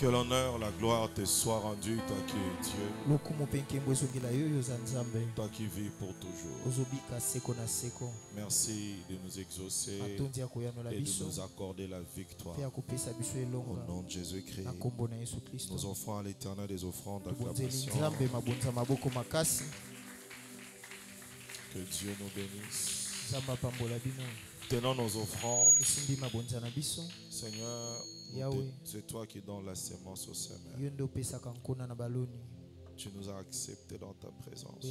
Que l'honneur, la gloire te soit rendue, toi qui es Dieu, toi qui vis pour toujours. Merci de nous exaucer et de nous accorder la victoire. Au nom de Jésus-Christ, nous offrons à l'Éternel des offrandes d'acclamation. Que Dieu nous bénisse. Tenons nos offrandes. Seigneur, c'est toi qui donnes la sémence au semeur. Tu nous as acceptés dans ta présence.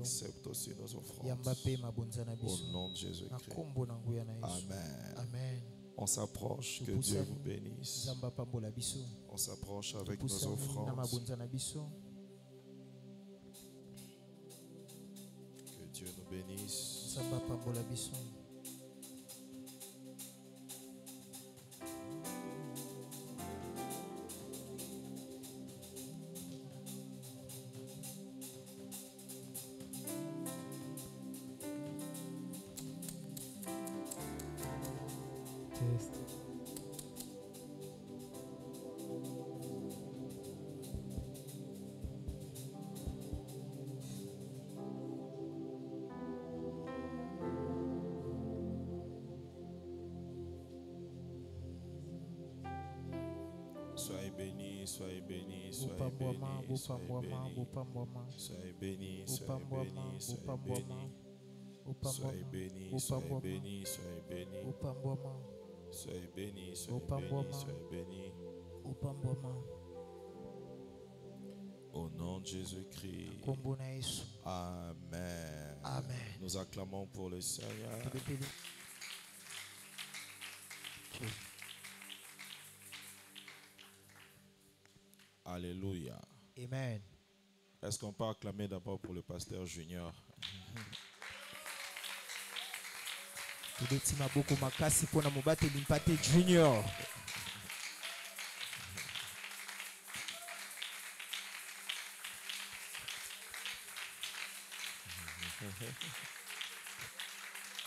Accepte aussi nos offrandes. Au nom de Jésus-Christ. Amen. On s'approche, que Dieu vous bénisse. On s'approche avec nos offrandes. Que Dieu nous bénisse. Soyez bénis, soyez bénis, soyez bénis, soyez bénis, soyez bénis, soyez bénis, soyez bénis, soyez bénis, soyez bénis, soyez bénis, soyez bénis, soyez bénis. Au nom de Jésus-Christ. Amen. Nous acclamons pour le Seigneur. Alléluia. Amen. Est-ce qu'on peut acclamer d'abord pour le pasteur Junior? Junior.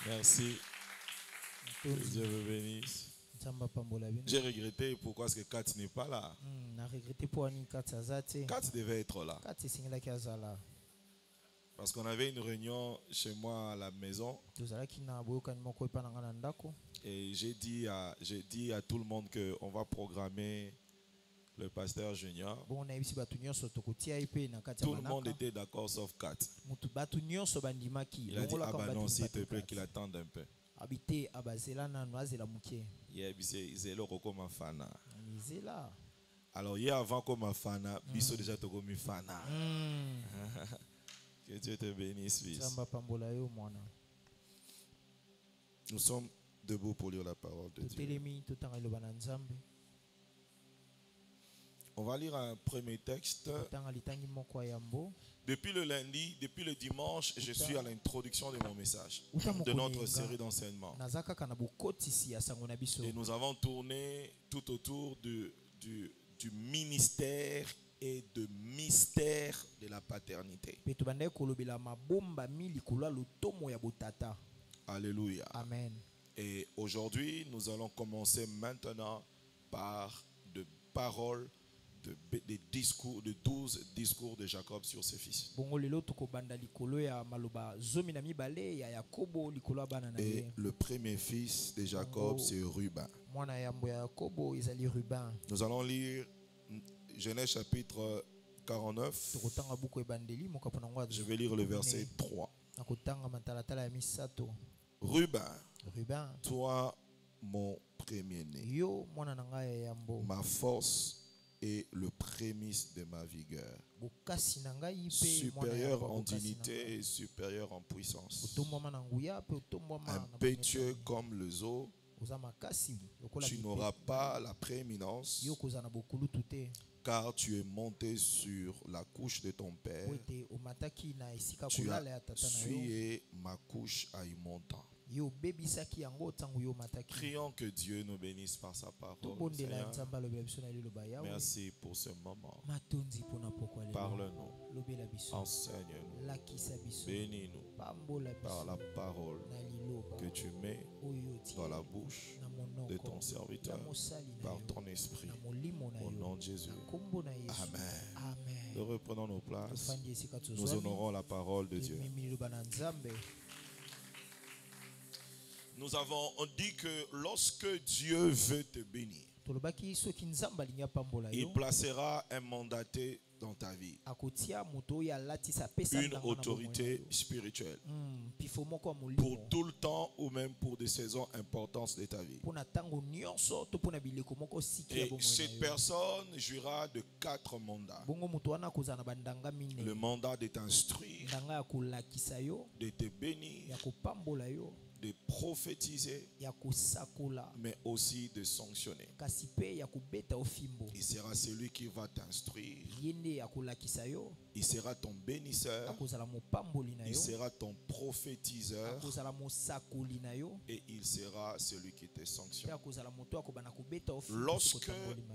Merci. Que Dieu vous bénisse. J'ai regretté pourquoi est-ce que Kat n'est pas là. Kat devait être là. Parce qu'on avait une réunion chez moi à la maison. Et j'ai dit à tout le monde qu'on va programmer le pasteur Junior. Tout le monde était d'accord sauf Kat. Il a dit, ah bah non, s'il te plaît, qu'il attende un peu. Alors hier avant comme fana, biso déjà to comme fana. Que Dieu te bénisse, fils. Nous sommes debout pour lire la parole de Dieu. On va lire un premier texte. Depuis le lundi, depuis le dimanche, je suis à l'introduction de mon message, de notre série d'enseignements. Et nous avons tourné tout autour du ministère et de mystère de la paternité. Alléluia. Amen. Et aujourd'hui, nous allons commencer maintenant par de paroles des discours, de 12 discours de Jacob sur ses fils. Et le premier fils de Jacob, c'est Ruben. Nous allons lire Genèse chapitre 49. Je vais lire le verset 3. Ruben, toi mon premier-né, ma force et le prémisse de ma vigueur, supérieur en dignité et supérieur en puissance, impétueux comme les eaux, tu n'auras pas la prééminence, car tu es monté sur la couche de ton père, tu as tué ma couche à y montant. yo bebisaki yango tango yo mataki. Prions que Dieu nous bénisse par sa parole. Tobondela Seigneur, nzamba lobe biso na lelo ba yawe. merci pour ce moment. Matonzi pona pokwa lelo. Parle-nous, Lobela biso. enseigne-nous, Lakisa biso. bénis-nous Pambola par la biso. parole Na liloba. que tu mets Oyo ti. dans la bouche Na monoko. de ton serviteur Na mosali na par yo. ton esprit. Na molimo na Au yo. nom de Jésus. Na kombo na Yesu. Amen. Amen. Nous reprenons nos places. Tofandi esika Nous tozwami. honorons la parole de Dieu. Ememi liloba na Nzambe. Nous avons dit que lorsque Dieu veut te bénir, Tolobaki soki Nzambe alingi apambola yo. il placera un mandaté dans ta vie, Akotia moto oyo alatisa apesa une ndanga na autorité bomoi spirituelle na yo. Pifo moko ya pour molimo. tout le temps ou même pour des saisons importantes de ta vie. Pona tango nyonso to pona bileko moko siki ya Et bomoi cette na yo. personne jouira de 4 mandats. Bongo moto wana akozala na bandanga mine. Le mandat de t'instruire, Ndanga ya kolakisa yo, de te bénir, ya kopambola yo, de prophétiser, ya kosakola, mais aussi de sanctionner. kasi pe ya kobeta ofimbo. Il sera celui qui va t'instruire. Yende ya kolakisa yo, Il sera ton bénisseur. akozala mopamboli na Il yo, sera ton prophétiseur. akozala mosakoli na yo, Et il sera celui qui te pe sanctionne. akozala moto akobana kobeta ofimbo. Lorsque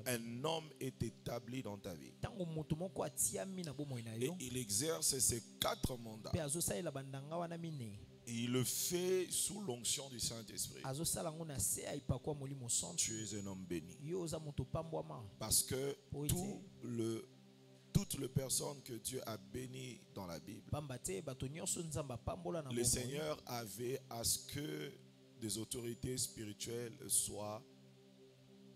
un homme est établi dans ta vie Tango moto moko atiami na bomoi na et yo, il exerce ces 4 mandats, pe azosalela bandanga wana mine. et il le fait sous l'onction du Saint-Esprit, Azosala ngo na se ya ipakwa molimo santo. tu es un homme béni. Yo oza moto pambwama. Parce que Oui, toutes les personnes que Dieu a bénies dans la Bible, Pamba te bato nyonso Nzamba pambola na le bomoi. Seigneur avait à ce que des autorités spirituelles soient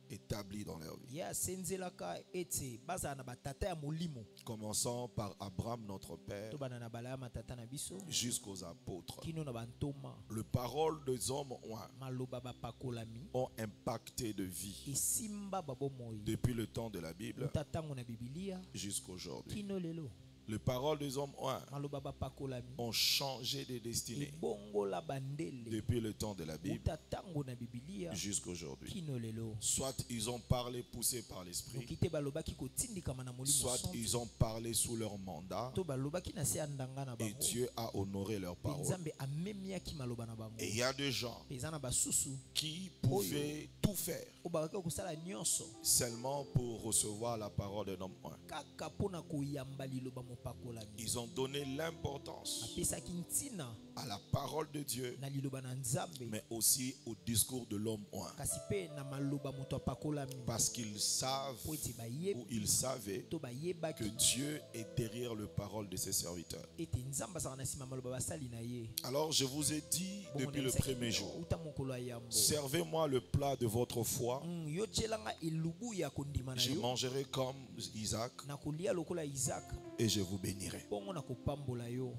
établies dans leur vie. Ya asenzelaka ete bazala na batata ya molimo. Commençons par Abraham, notre Père, To bana na bala ya matata na biso. jusqu'aux apôtres. Kino na bantoma. Les paroles des hommes Maloba bapakolami. ont impacté de vie Esimba babomoi. depuis le temps de la Bible Utatango na Biblia. jusqu'aujourd'hui. Kino lelo. Les paroles des hommes Maloba bapakolami. ont changé de destinée Ebongo la bandele. depuis le temps de la Bible Utatango na Biblia. jusqu'aujourd'hui. Kino lelo. Soit ils ont parlé poussés par l'esprit, Nokite balobaki kotindikama na molimo soit santo. ils ont parlé sous leur mandat To balobaki na se ya ndanga na et bango. Dieu a honoré leurs Pe paroles. Nzambe amemiaki maloba na bango. Et il y a des gens Pe eza na basusu. qui pouvaient tout faire O bakaki kosala nyonso. seulement pour recevoir la parole d'un homme. Kaka pona koyamba liloba mopakolami. Ils ont donné l'importance Apesaki ntina à la parole de Dieu, na liloba na Nzambe. mais aussi au discours de l'homme. Kasi pe na maloba moto apakolami. Parce qu'ils savent Po ete ou ils savaient to que bayebaki Dieu est derrière le parole de ses serviteurs. ete Nzambe azala na nsima maloba basali na ye. Alors je vous ai dit Bongo depuis le nayebisaki premier jour, uta mokolo ya yambo. servez-moi le plat de votre foi. Yo tielanga elubu ya kondima na Je yo. mangerai comme Isaac Na kolia lokola Isaac. et je vous bénirai. Bongo na kopambola yo.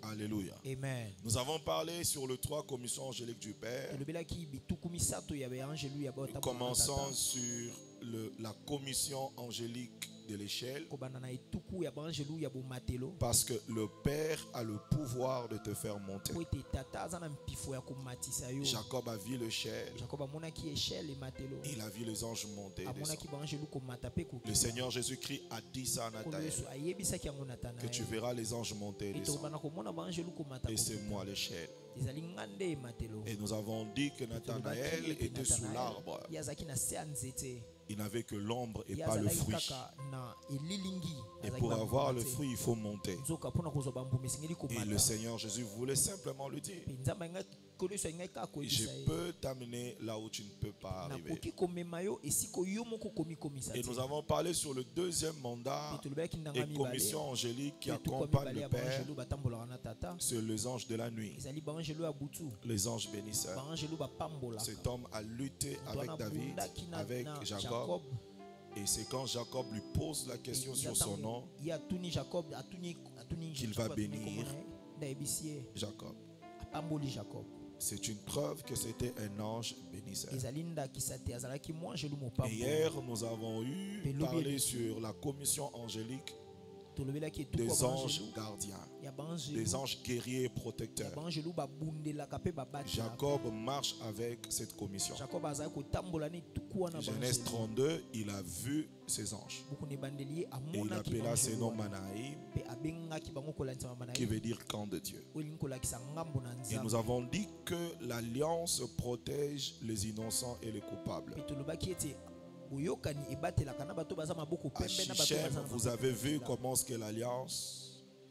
Alléluia. Amen. Nous avons parlé sur les 3 commissions angéliques du Père. Tolobelaki bituku misato ya beangelu ya bota. Commençons sur la commission angélique de l'échelle. Kobana na etuku ya beangelu ya bomatelo. Parce que le Père a le pouvoir de te faire monter. Po ete tata aza na mpifo ya komatisa yo. Jacob a vu l'échelle. Jacob amonaki échelle ematelo. Il a vu les anges monter et Amonaki descendre. beangelu komata pe ko. Le Seigneur Jésus-Christ a dit ça à Nathanaël, Yesu ayebisaki yango na que Nathanaël. tu verras les anges monter et Ete descendre. obana komona beangelu komata. Et c'est moi l'échelle. Ezali ngande ematelo. Et nous avons dit que Nathanaël était sous l'arbre. Yazaki na se ya nzete. Il n'avait que l'ombre et pas le fruit. Na elilingi. Et pour avoir le fruit, il faut monter. Nzoka pona kozwa mbuma esengeli Et komata. le Seigneur Jésus voulait simplement lui dire, Pe Nzambe nga koleso ngai ka ko je isa ye. peux t'amener là où tu ne peux pas Na arriver. koki komema yo esiko yo moko komi komisa. Et nous avons parlé sur le deuxième mandat et commission angélique qui accompagne le Père, c'est les anges de la nuit, Ezali baangelo ya butu. les anges bénisseurs. Baangelo bapambola. Cet homme a lutté avec David, avec Jacob. Jacob. Et c'est quand Jacob lui pose la question sur son nom, Ya tuni Jacob atuni qu'il va bénir Daebisie. Jacob. Apamboli Jacob. C'est une preuve que c'était un ange bénisseur. Ezali ndakisate azalaki mwangelu Et mopambola. hier, nous avons parlé sur la commission angélique tolobelaki des etuku anges gardiens, ya banjelu des anges guerriers et ya protecteurs. banjelu babundelaka pe babatela Jacob marche avec cette commission. Jacob azali kotambola na etuku wana Genèse banjelu 32, il a vu ces anges. buku na ebandeli ye Et il amonaki appela ses banjelu noms wana. Manaïm, Pe abengi bango kolandisama qui Manaïm veut dire camp de Dieu. oyo elingi kolakisa ngambo na Et nous nzambe avons dit que l'alliance protège les innocents et les coupables. pe tolobaki ete boyokani ebatelaka na bato baza maboko À pembe na bato Shichem, baza na vous maboko avez vu pembe. comment est-ce que l'alliance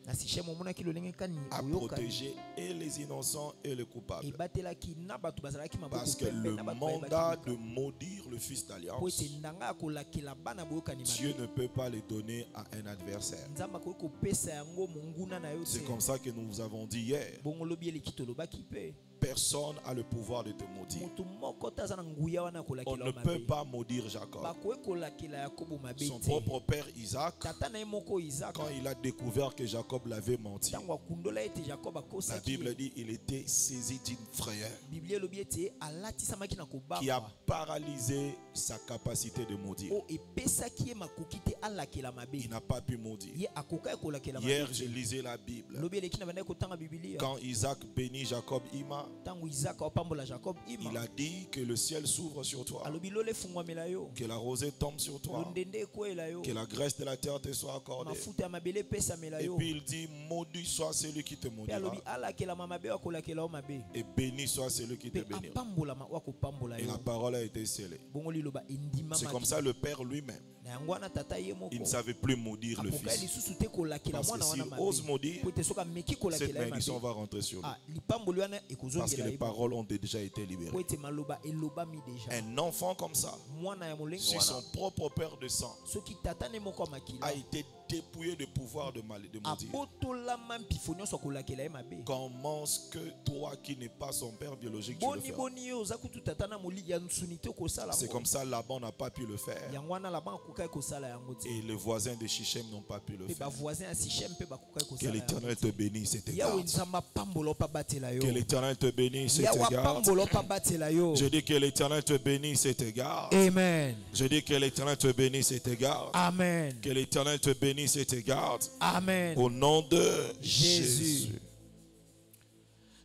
Na Sichem omonaki lolenge kani a boyokani protégé et les innocents et les coupables. ebatelaki na bato bazalaki maboko Parce que pembe le na bato mandat bayebaki de likambo. maudire le fils Po d'alliance, ete ndanga ya kolakela bana boyokani Dieu mabe ne peut pas les donner à un adversaire. nzambe akoki kopesa yango monguna na yo C'est te comme ça que nous vous avons dit hier. bongo lobi eleki tolobaki mpe Personne n'a le pouvoir de te maudire. moto moko te aza na nguya wana ya On kolakela ne yo peut mabe pas maudire Jacob. bakoki kolakela yakobo mabe Son te propre père Isaac, tata na ye moko isaka quand il a découvert que Jacob l'avait menti, ntango akundola ete jacob la akosaki Bible ye dit il était saisi d'une frayeur biblia elobi ete alatisamaki na qui a kobanga paralysé sa capacité de maudire. oyo epesaki ye makoki te alakela mabe Il n'a pas pu maudire. ye akokaki kolakela Hier, mabe je te. lisais la Bible. lobi eleki na bandaki kotanga bibilia Quand Isaac bénit Jacob Ima, ntango isaka opambola jacob il ima a dit que le ciel s'ouvre sur toi, alobi lola efungwamela yo que la rosée tombe sur toi, londende ekwela yo que la graisse de la terre te soit accordée. mafuta ya mabele epesamela Et yo puis il dit, maudit soit celui qui te mpe maudira, alobi alakelama mabe oyo akolakela yo mabe et béni soit celui qui te mpe bénira. apambolama oyo akopambola Et la yo parole a été scellée. bongo liloba C'est endimamaki comme ça le Père lui-même, na yango wana tata ye moko il ne savait plus maudire le akokaki Fils. lisusu te kolakela Parce que mwana wana s'il mabe ose maudire, po ete soki ameki cette kolakela ye malédiction mabe va rentrer sur lui. lipamboli wana Parce que ekozongela les ye paroles ont déjà été po libérées. ete maloba elobami deja Un enfant comme ça, mwana ya molenge si wana son propre père de sang soki tata ne moko ya makila a été dépouillé de pouvoir de maudire, abotolama mpifo nyonso akolakela ye mabe comment est-ce que toi qui n'es pas son père biologique, tu le boni fais? boni yo oza kutu tata na moli ya nsuni te okosala C'est yango comme ça Laban n'a pas pu le faire. yango wana laban akokaki kosala yango te Et les voisins de Shichem n'ont pas pu le mpe faire. bavoisin ya sichem mpe bakokaki Que kosala l'Éternel yango te bénisse et te yawe garde. nzambe apambola opa batela yo Que l'Éternel te bénisse et yawe te garde. apambola opa batela yo Je dis que l'Éternel te bénisse et te garde. amen Je dis que l'Éternel te bénisse et te garde. amen Que l'Éternel te bénisse et te garde. amen Au nom de Jésus. Jésus.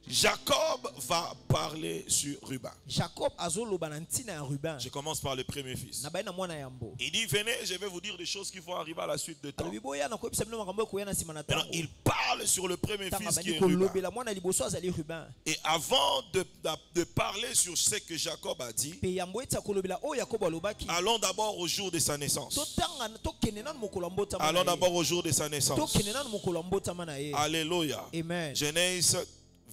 Jacob va parler sur Ruben. jacob azoloba na ntina ya ruben Je commence par le premier fils. na bai na mwana yambo Il dit, venez, je vais vous dire des choses qui vont arriver à la suite de temps. alobi boya na koyebisa bino makambo ekoya na nsima na Maintenant, ntango il parle sur le premier ntango fils qui abandi est Ruben. kolobela mwana liboso azali ruben Et avant de parler sur ce que Jacob a dit, mpe yambo eti akolobela oyo yakobo alobaki allons d'abord au jour de sa naissance. totanga tokende nanu mokolo ya mbotama Allons na ye d'abord au jour de sa naissance. tokende nanu mokolo ya mbotama na ye Alléluia. amen Genèse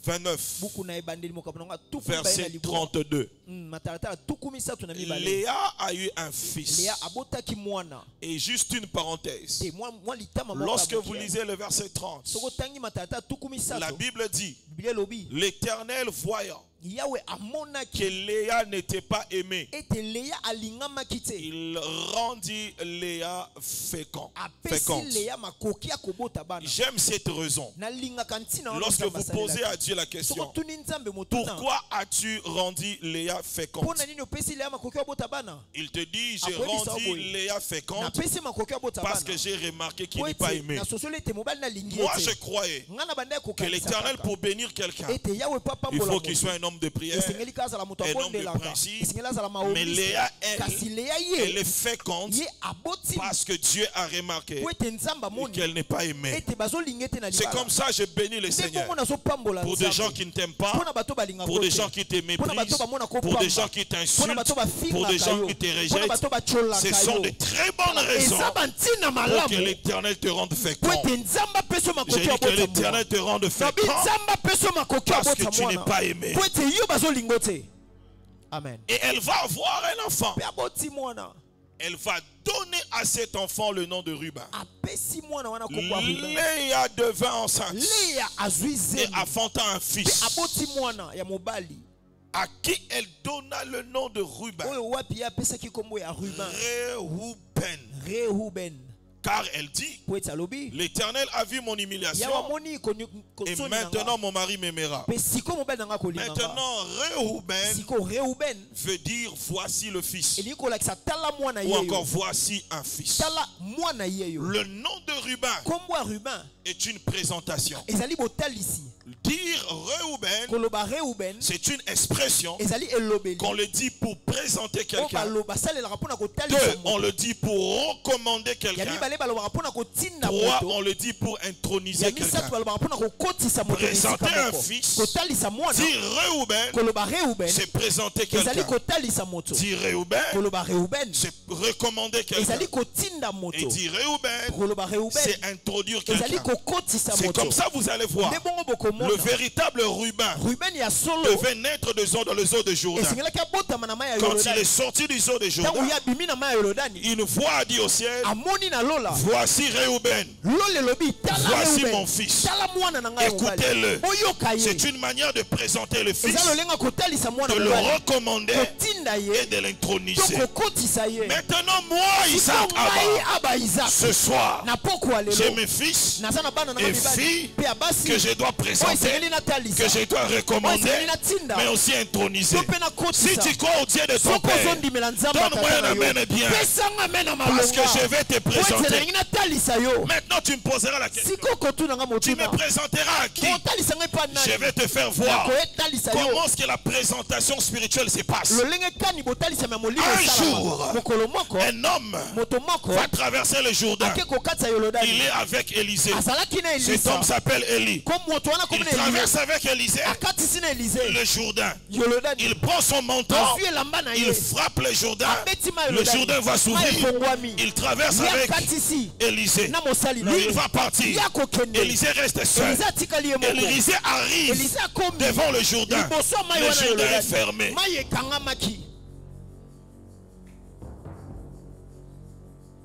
29, buku na ebandeli mokambo nango atukumi baye na verset libwa 32. matalatala tukumi misatu na mibale Léa a eu un fils. lea abotaki mwana Et juste une parenthèse. te mwa litama moko Lorsque ya vous moke. lisez le verset 30, soki otangi matalatala tukumi la misato Bible dit, biblia elobi l'Éternel voyant yawe que amonaki Léa n'était pas aimée, ete lea alingamaki te il rendit Léa féconde. apesi lea makoki ya kobota bana J'aime cette raison. nalingaka ntina wana Lorsque Nzambe vous posez asalelaki. à Dieu la soki question, otuni nzambe motuna pourquoi as-tu rendu Léa féconde? mpo na nini opesi lea makoki ya bota bana Il te dit, j'ai Après, il rendu s'en va. Léa féconde napesi makoki ya bota parce bana que j'ai remarqué qu'il Po n'est pas ete aimé. nasosoli ete mobali nalingi Moi, je ete croyais nga na bandaki que kokanisa l'Éternel, kaka pour bénir quelqu'un, ete yawe po il apambola faut qu'il moto soit un homme de prière. esengeli kaka azala moto un homme de abondelaka principe. esengeli azala Mais maomisi Léa, kasi lea elle ye est féconde ye aboti parce que Dieu a remarqué po ete nzambe amoni qu'elle n'est pas aimée. ete bazolinga ete na C'est libala comme ça je bénis le nde Seigneur. bongo nazopambola Pour des gens nzambe qui ne t'aiment mpo pas, na bato balingaka pour des te. gens qui te Mpo na bato méprisent, bamona pour des kopamba. gens qui Mpo na t'insultent, bato pour des bafingaka gens yo qui te mpo na rejettent. bato Ce batyolaka sont yo de très bonnes raisons eza bantina pour que malamu l'Éternel te rende po fécond. ete nzambe apesi yo J'ai makoki dit ya que bota l'Éternel te rende nabi fécond nzambe apesi yo makoki ya parce que bota tu n'es mwana pas aimé. po ete yo bazolingo te amen Et elle va avoir un enfant. mpe aboti mwana Elle va donner à cet enfant le nom de Ruben. apesi mwana wana kokwa ruben Léa devint enceinte leya azwi et zemi enfanta un mpe fils aboti mwana ya mobali à qui elle donna le nom de Ruben. oyo wapi ye apesaki nkombo ya ruben Reuben. rehuben Car elle dit, po ete alobi l'Éternel a vu mon yawe humiliation amoni et kosoni maintenant nanga mon mari m'aimera. mpe siko mobali nanga kolinganga Maintenant, Reuben siko reuben veut dire voici le fils. elingi kolakisa tala mwana Ou ye encore yo voici un fils. tala mwana ye yo Le nom de ruban kombo ya ruban est une présentation. ezali botalisi. Dire Reuben, Koloba Reuben c'est une expression ezali elobeli. qu'on le dit pour présenter quelqu'un. Baloba salelaka mpona Deux, kotalisa on moto. le dit pour recommander Ya quelqu'un. mibale balobaka mpona kotinda Trois, moto. on le dit pour Ya introniser misatu quelqu'un. balobaka mpona kokotisa moto na Présenter esika un moko. fils. Kotalisa mwana. Dire Reuben, Koloba Reuben c'est présenter ezali quelqu'un. kotalisa moto. Dire Reuben, Koloba Reuben c'est recommander quelqu'un. ezali kotinda moto. Et dire Reuben, Koloba Reuben c'est introduire ezali quelqu'un. kokotisa C'est moto. comme ça vous allez voir. Nde bongo bokomona. Le véritable ruban Ruben ya solo devait naître dans les eaux de Jourdain. esengelaki abotama na mai ya Quand il Yorodani. est sorti des eaux de Ntango Jourdain, ye abimi na mai ya Yorodani une voix a dit au ciel, amoni na lola voici Reuben, lola elobi tala voici Reuben, mon fils. tala mwana na ngai mobali. Écoutez-le. Boyoka ye. C'est une manière de présenter le fils, eza lolenga kotalisa mwana de le mobali recommander kotinda et ye de to l'introniser. kokotisa ye. Maintenant, moi, Isaac, Siko ngai Abba, aba Isaac ce soir, na poko ya j'ai lelo mes fils naza na bana na et ngai mibali filles mpe ya basi que je dois oyo présenter, esengeli natalisa que je dois oyo recommander, esengeli natinda mais aussi introniser. to mpe Si nakotisa. tu crois au Dieu de ton Soko père, ozondimela nzambe donne-moi atata un na yo. amen bien, pesanga amen na parce que malonga je vais te po ete présenter. nalingi natalisa yo. Maintenant, tu me poseras la question. siko kotunanga Tu me motuna présenteras à qui? kotalisa ngai mpa Je nani vais te faire voir nakoyetalisa yo comment est-ce que la présentation spirituelle se passe. lolenge kani botalisama ya molimo Un esalama. jour, mokolo moko un homme moto moko va traverser le Jourdain. ake kokatisa Il Yorodani est avec Élisée. azalaki na Cet Elisa homme s'appelle Élie. ko moto wana Il komi na traverse Elisa avec Élisée akatisi na Elise le Jourdain. Yorodani Il prend son manteau, azwi elamba na il ye frappe le Jourdain. abeti ma Le Yorodani Jourdain va ma s'ouvrir. efongwami Il traverse ye avec akatisi Élisée. na mosali na Lui, ye il va partir. ye akokende Élisée reste seul. Elisa atikali ye moko Élisée arrive Elisa akomi devant le Jourdain. liboso ya mai Le wana ya Jourdain est Yorodani fermé. mai ekangamaki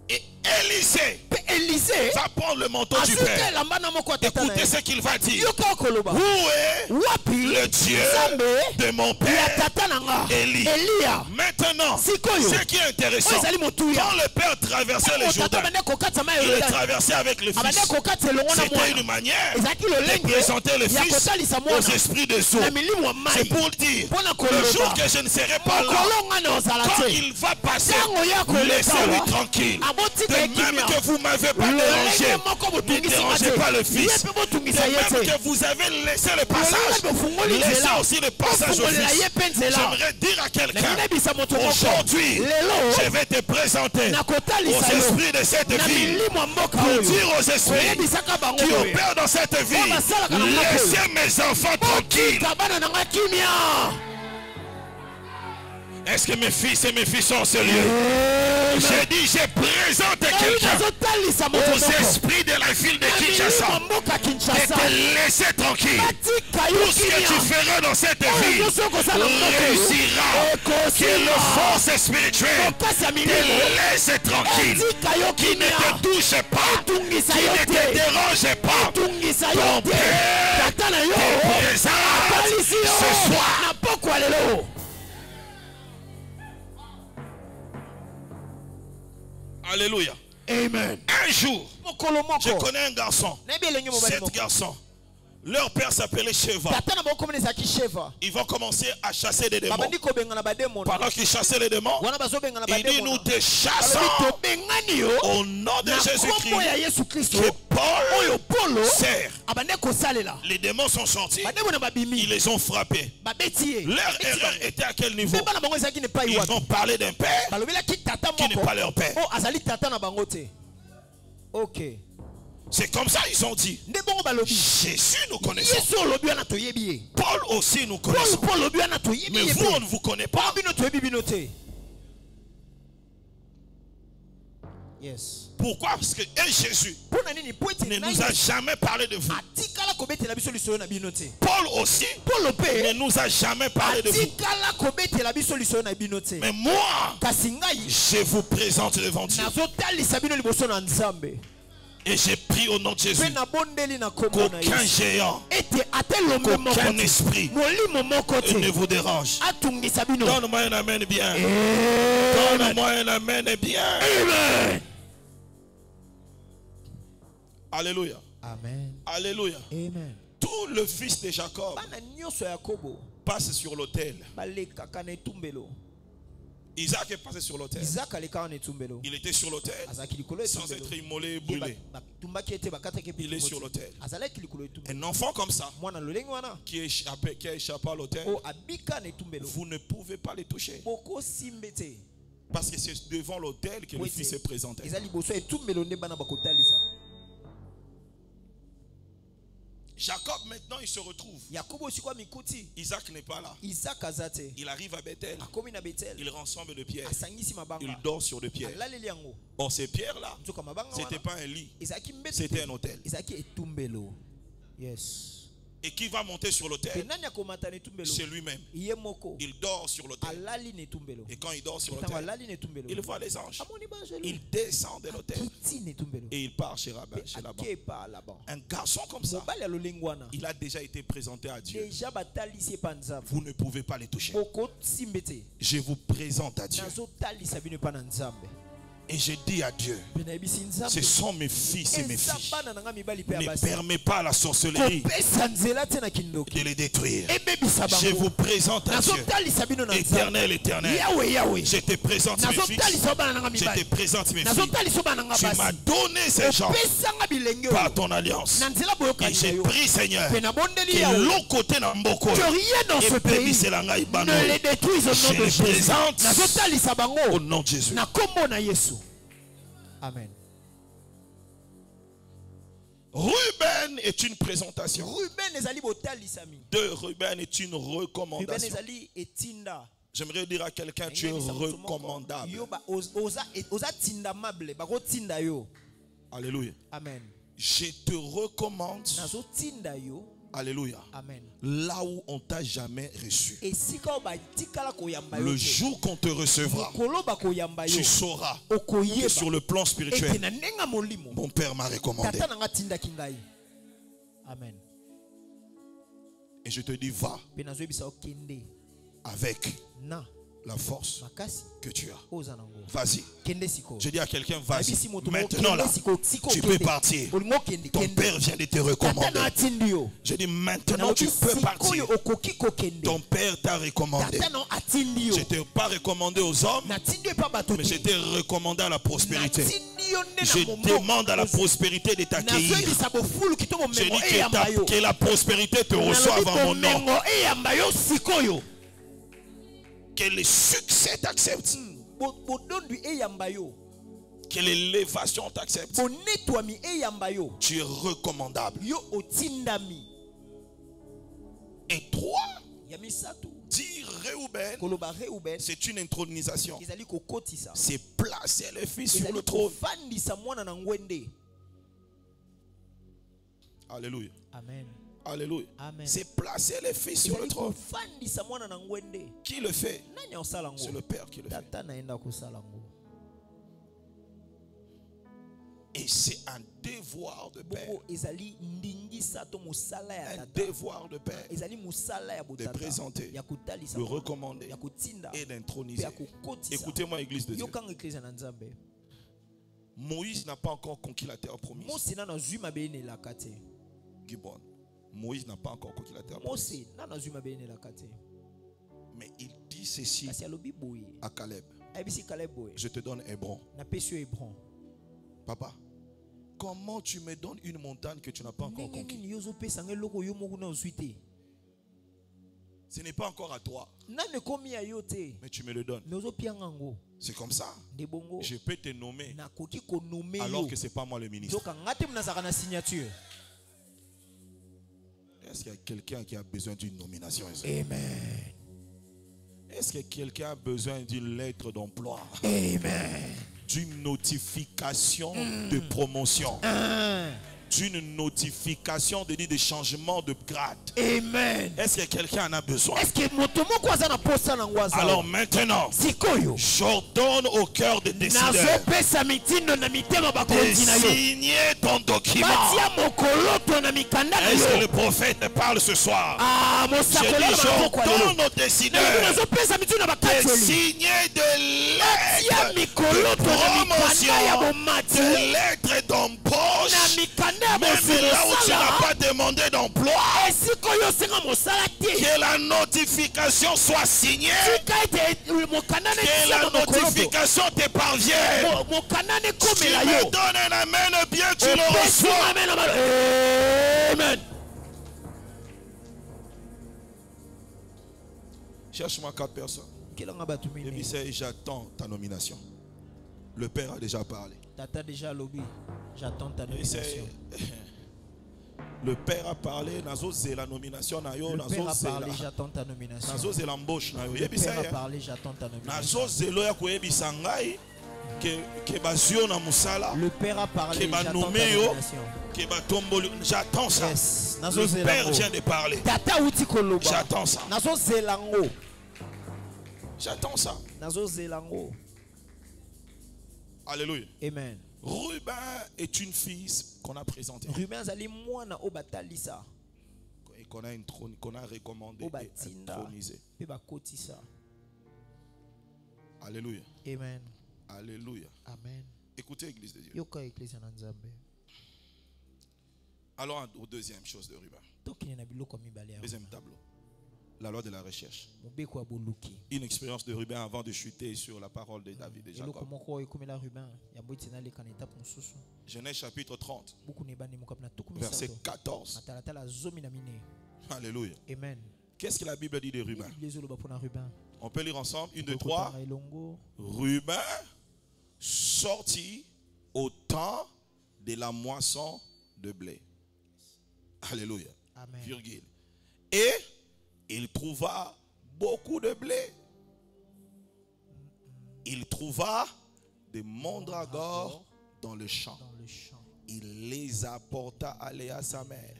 Et Élisée mpe Elise va prendre le manteau du asuki Père. elamba na moko ya tata na Écoutez ye ce qu'il va dire. yoka koloba Où est wapi le Dieu nzambe de mon ya Père tata na nga Élie? Eliya Maintenant, Sikoyo. ce qui est oyo intéressant, ezali motuya quand le Père traversait le tata Jourdain, abande kokatisa mai ya il le Yorodani traversait avec le abande Fils. kokatisa elongo na C'était mwana une manière ezalaki de lolenge présenter le ya Fils kotalisa aux mwana esprits des eaux. na milimo ya C'est mai pour dire, mpona le jour koloba que je ne serai pas là, mokolo nga na ozala quand te il va passer, ntango ya koleka laissez-lui wa tranquille. abotika De ye même kimia que vous ne m'avez pas lolenge dérangé, moko ne botungisinga dérangez te pas le ye Fils. mpe De botungisa ye même te que vous avez laissé le lolenge passage, bofungoli laissez nzela aussi le passage au bofungolela ye Fils. mpe nzela J'aimerais dire à quelqu'un, nalingi nayebisa moto moko aujourd'hui, lelo je vais te présenter nakotalisa aux yo esprits de cette na ville milimo ya mboka pour oyo dire aux esprits oyebisaka bango qui boye opèrent dans cette ville, basalaka na moko oyo. laissez mes enfants tranquilles. tika bana na nga kimia Est-ce que mes fils et mes filles sont sérieux? J'ai dit, je présente quelqu'un nazotalisa moto aux moko esprits de la ville de na milimo Kinshasa ya mboka et Kinshasa te laisser tranquille. batika yo Tout ce que tu kimia feras dans cette oyo ville nyonso okozala mboka réussira. Que le force spirituelle kopesa te milimo laisse tranquille. etika yo Qui ne kimia te touche pas. etungisa Qui yo ne te te dérange pas. etungisa yo Ton te Père tata na yo te présente atalisi yo ce soir. na poko ya lelo Alléluia. amen Un jour, mokolo je moko connais un garçon. nayebi elengi mobali 7 moko garçons. Leur père s'appelait Sheva. tata na bango komona ezalaki sheva Ils vont commencer à chasser des démons. babandi kobengana bademona Pendant qu'ils chassaient les démons, wana bazobengana il dit, nous bademona te chassons balobi tobengani yo au nom de na Jésus-Christ kombo ya yesu kristo que Paul oyo polo sert. abande kosalela Les démons sont sortis. bademona Ils babimi les ont frappés. babeti ye Leur erreur était à quel niveau? mpe bana bango ezalaki nepai Ils wapi ont parlé d'un père balobelaki tata qui n'est moko pas leur père. o azali tata na bango te ok C'est comme ça ils ont dit. nde bongo balobi Jésus nous connaissons. yesu olobi wana toyebi ye Paul aussi nous paul connaissons. mpo olobi wana toyebi Mais ye vous, on mpe ne vous connaît pas. bino toyebi bino te yes Pourquoi? Parce que Jésus mpo na nini po ete ne nous a jamais parlé de vous. atikala kobetela biso lisoyo na bino te Paul aussi polo ne mpe nous a jamais parlé de vous. atikala kobetela biso lisoyo na bino te Mais moi, kasi ngai je vous présente devant Dieu. nazotalisa bino liboso na nzambe Et j'ai pris au nom de Jésus mpe nabondeli na kombo na qu'aucun yesu géant, ete ate lombe moko qu'aucun te esprit molimo moko te ne vous dérange. atungisa bino Donne-moi un amen bien. Amen. Donne-moi un amen bien. Amen. Alléluia. Amen. Alléluia. Amen. Tout le fils de Jacob bana nyonso ya yakobo passe sur l'autel. balekaka na etumbelo Isaac est passé sur l'autel. Isaac aleka na etumbelo. Il était sur l'autel Azaki likolo sans etumbelo. être immolé et brûlé. Tumbaki ete bakataki Il est sur l'autel. Azalaki likolo etumbelo. Un enfant comme ça Mwana lolenge wana. qui a échappé à l'autel, O abika na etumbelo. vous ne pouvez pas les toucher. Boko simbete. Parce que c'est devant l'autel que le fils est présenté. Ezali boso etumbelo nde bana bakotalisa. Jacob maintenant il se retrouve. Yakobo sikwa mikuti. Isaac n'est pas là. Isaac azate. Il arrive à Bethel. Akomi na Bethel. Il rassemble de pierres. Asangisi mabanga. Il dort sur des pierres. Alaleli yango. Or ces pierres là, Nzoka mabanga wana. c'était pas un lit. Ezaki mbete. C'était un autel. Ezaki etumbelo. Yes. Et qui va monter sur l'autel? C'est lui-même. Il dort sur l'autel. Et quand il dort sur l'autel, il voit les anges. Il descend de l'autel. Et il part chez Laban. Un garçon comme ça, il a déjà été présenté à Dieu. Vous ne pouvez pas les toucher. Je vous présente à Dieu. Et je dis à Dieu, ce sont mes fils et mes filles. Ne permets pas à la sorcellerie de les détruire. Je vous présente à Dieu. Éternel, éternel. Je te présente mes fils. Je te présente mes filles. Tu m'as donné ces gens par ton alliance. Et j'ai pris, Seigneur, que l'autre côté n'a pas et béni c'est la ngaï bano. Je les présente au nom de Jésus. Amen. Ruben est une présentation. De Ruben est une recommandation. J'aimerais dire à quelqu'un, tu es recommandable. Alléluia. Amen. Je te recommande. Alléluia. Amen. Là où on t'a jamais reçu. Le jour qu'on te recevra, tu sauras que sur le plan spirituel, mon père m'a recommandé. Amen. Et je te dis, va avec la force que tu as. Vas-y. Je dis à quelqu'un, vas-y. Maintenant là, tu peux partir. Ton père vient de te recommander. Je dis maintenant tu peux partir. Ton père t'a recommandé. Je ne t'ai pas recommandé aux hommes, mais je t'ai recommandé à la prospérité. Je demande à la prospérité de t'accueillir. Je dis que la prospérité te reçoive en mon nom. Que le succès t'accepte. Que l'élévation t'accepte. Tu es recommandable. Et toi, dire Réhouben, c'est une intronisation. C'est placer le fils sur le trône. Alléluia. Amen. Alléluia. C'est placer les fils sur le trône. Qui le fait? C'est le Père qui le fait. Et c'est un devoir de père. Un devoir de père de présenter, de recommander et d'introniser. Écoutez-moi, Église de Dieu. Moïse n'a pas encore conquis la terre promise. Gibbon. Moïse n'a pas encore conquis la terre promise. Mais il dit ceci à Caleb. Je te donne Hébron. Papa, comment tu me donnes une montagne que tu n'as pas encore conquise? Ce n'est pas encore à toi, mais tu me le donnes. C'est comme ça. Je peux te nommer alors que ce n'est pas moi le ministre. Est-ce qu'il y a quelqu'un qui a besoin d'une nomination? Amen. Est-ce que quelqu'un a besoin d'une lettre d'emploi? Amen. D'une notification de promotion? D'une notification de changement de grade? Amen. Est-ce que quelqu'un en a besoin? Alors maintenant, j'ordonne au cœur des décideurs de signer ton document. Est-ce que le prophète parle ce soir? Je dis, j'ordonne aux décideurs de signer des lettres de promotion, des lettres d'embauche, là où tu n'as pas demandé d'emploi, que la notification soit signée, que la notification te parvienne. Tu me donnes un amen, bien tu le reçois. Amen. Cherche-moi 4 personnes. Et puis j'attends ta nomination. Le Père a déjà parlé. Tata déjà lobby. J'attends ta nomination. Le Père a parlé. La nomination. Le Père a parlé. J'attends ta nomination. L'embauche. Le Père a parlé. J'attends ta nomination. Le Père a parlé. J'attends ta nomination. J'attends ça. Le Père vient de parler. J'attends ça. J'attends ça. Alléluia. Amen. Ruben est une fille qu'on a présentée. Et qu'on a recommandé et intronisé. Alléluia. Amen. Alléluia. Amen. Écoutez, Église de Dieu. Allons aux deuxième chose de Ruben. Deuxième tableau. La loi de la recherche. Une expérience de Ruben avant de chuter sur la parole de David et Jacob. Genèse chapitre 30, verset 14. Alléluia. Amen. Qu'est-ce que la Bible dit de Ruben? On peut lire ensemble. 1, 2, 3. Ruben sortit au temps de la moisson de blé. Alléluia. Amen. Virgule. Et il trouva beaucoup de blé. Il trouva des mandragores dans le champ. Il les apporta à Léa sa mère.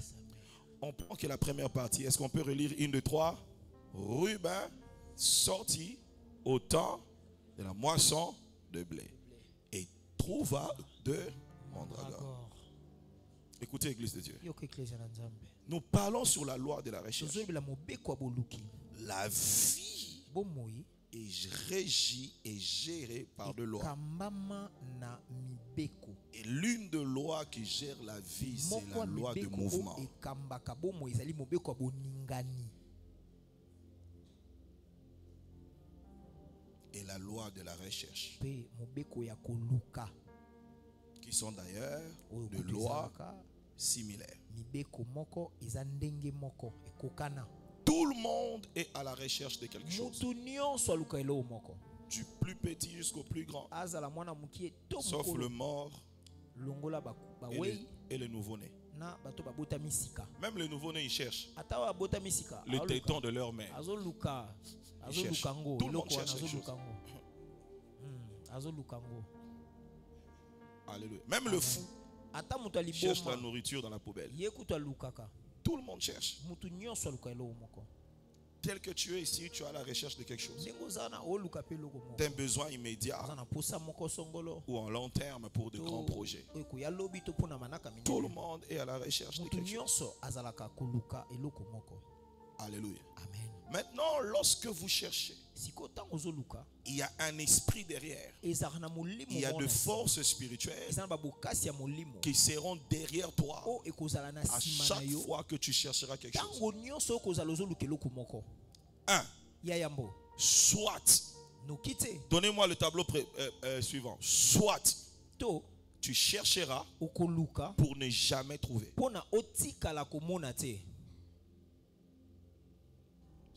On prend que la première partie. Est-ce qu'on peut relire 1, 2, 3? Ruben sortit au temps de la moisson de blé et trouva de mandragores. Écoutez, Église de Dieu. Nous parlons sur la loi de la recherche. La vie est régie et gérée par des lois. Et l'une des lois qui gère la vie, c'est la loi de mouvement. Et la loi de la recherche, qui sont d'ailleurs de lois similaires. Tout le monde est à la recherche de quelque chose. Du plus petit jusqu'au plus grand. Sauf le mort et le nouveau-né. Même les nouveau-nés, ils cherchent le téton de leur mère. Ils cherchent. Tout le monde cherche quelque chose. Alléluia. Même le fou cherche la nourriture dans la poubelle. Tout le monde cherche. Tel que tu es ici, tu as la recherche de quelque chose. D'un besoin immédiat ou en long terme pour de grands projets. Tout le monde est à la recherche de quelque chose. Alléluia. Amen. Maintenant, lorsque vous cherchez, il y a un esprit derrière. Il y a de forces spirituelles qui seront derrière toi à chaque fois que tu chercheras quelque chose. 1. Soit, donnez-moi le tableau suivant. Soit tu chercheras pour ne jamais trouver.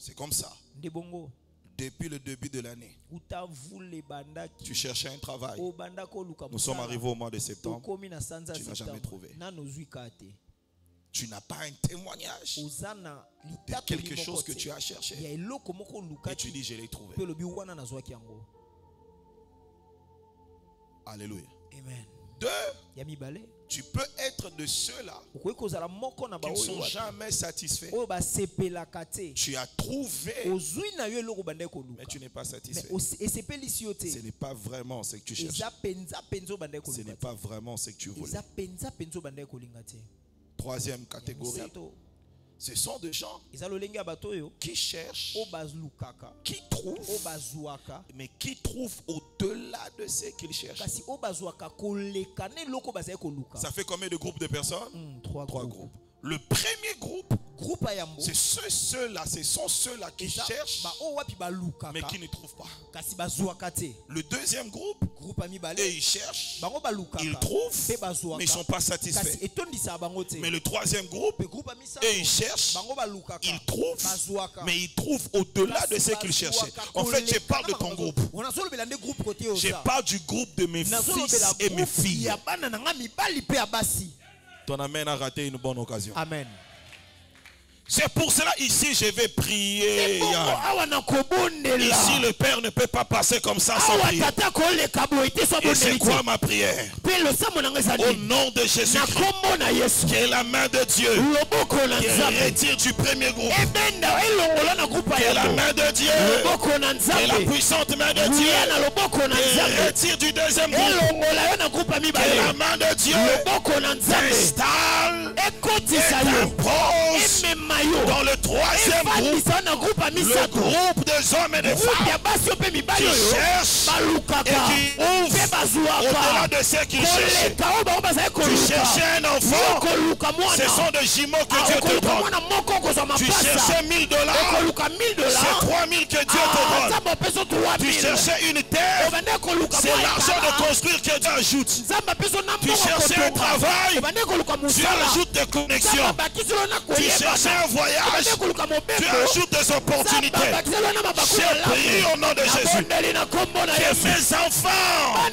C'est comme ça. Depuis le début de l'année, tu cherchais un travail. Nous sommes arrivés au mois de septembre. Tu n'as jamais trouvé. Tu n'as pas un témoignage de quelque chose que tu as cherché. Et tu dis, je l'ai trouvé. Alléluia. Amen. 2. Tu peux être de ceux-là qui ne sont jamais satisfaits. Tu as trouvé, mais tu n'es pas satisfait. Ce n'est pas vraiment ce que tu cherches. Ce n'est pas vraiment ce que tu voulais. 3e catégorie. Ce sont des gens qui cherchent, qui trouvent, mais qui trouvent au-delà de ce qu'ils cherchent. Ça fait combien de groupes de personnes? 3 groupes. Le premier groupe, c'est ceux-là, ce sont ceux-là qui cherchent, mais qui ne trouvent pas. Le deuxième groupe, et ils cherchent, ils trouvent, mais ils ne sont pas satisfaits. Mais le troisième groupe, et ils cherchent, ils trouvent, mais ils trouvent au-delà de ce qu'ils cherchaient. En fait, je parle de ton groupe. Je parle du groupe de mes fils et mes filles. Ton amen a raté une bonne occasion. Amen. C'est pour cela ici je vais prier. Ici le Père ne peut pas passer comme ça sans prier. Et c'est quoi ma prière? Au nom de Jésus-Christ, qui est la main de Dieu, qui retire du premier groupe, qui est la main de Dieu, qui est la puissante main de Dieu, qui retire du deuxième groupe, qui est la main de Dieu, s'installe et impose dans le troisième groupe, le groupe des hommes et des femmes qui cherchent et qui ouvrent au-delà de ce qu'ils cherchaient. Tu cherchais un enfant, ce sont des jumeaux que Dieu te donne. Tu cherchais $1000, c'est 3000 que Dieu te donne. Tu cherchais une terre, c'est l'argent de construire que Dieu ajoute. Tu cherchais un travail, Dieu ajoute des connexions. Tu cherchais un voyage, tu ajoutes des opportunités. J'ai prié au nom de Jésus que mes enfants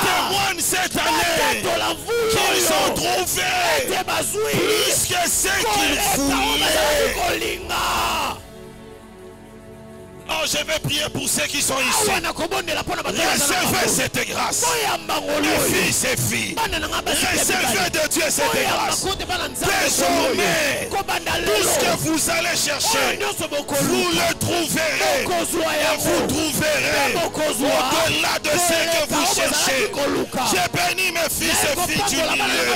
témoignent cette année qu'ils ont trouvé plus que ce qu'ils voulaient. Oh, je vais prier pour ceux qui sont ici. Recevez cette grâce. Les fils et filles, recevez de Dieu cette grâce. Désormais, tout ce que vous allez chercher, vous le trouverez. Et vous trouverez au-delà de ce que vous cherchez. J'ai béni mes fils et filles du milieu.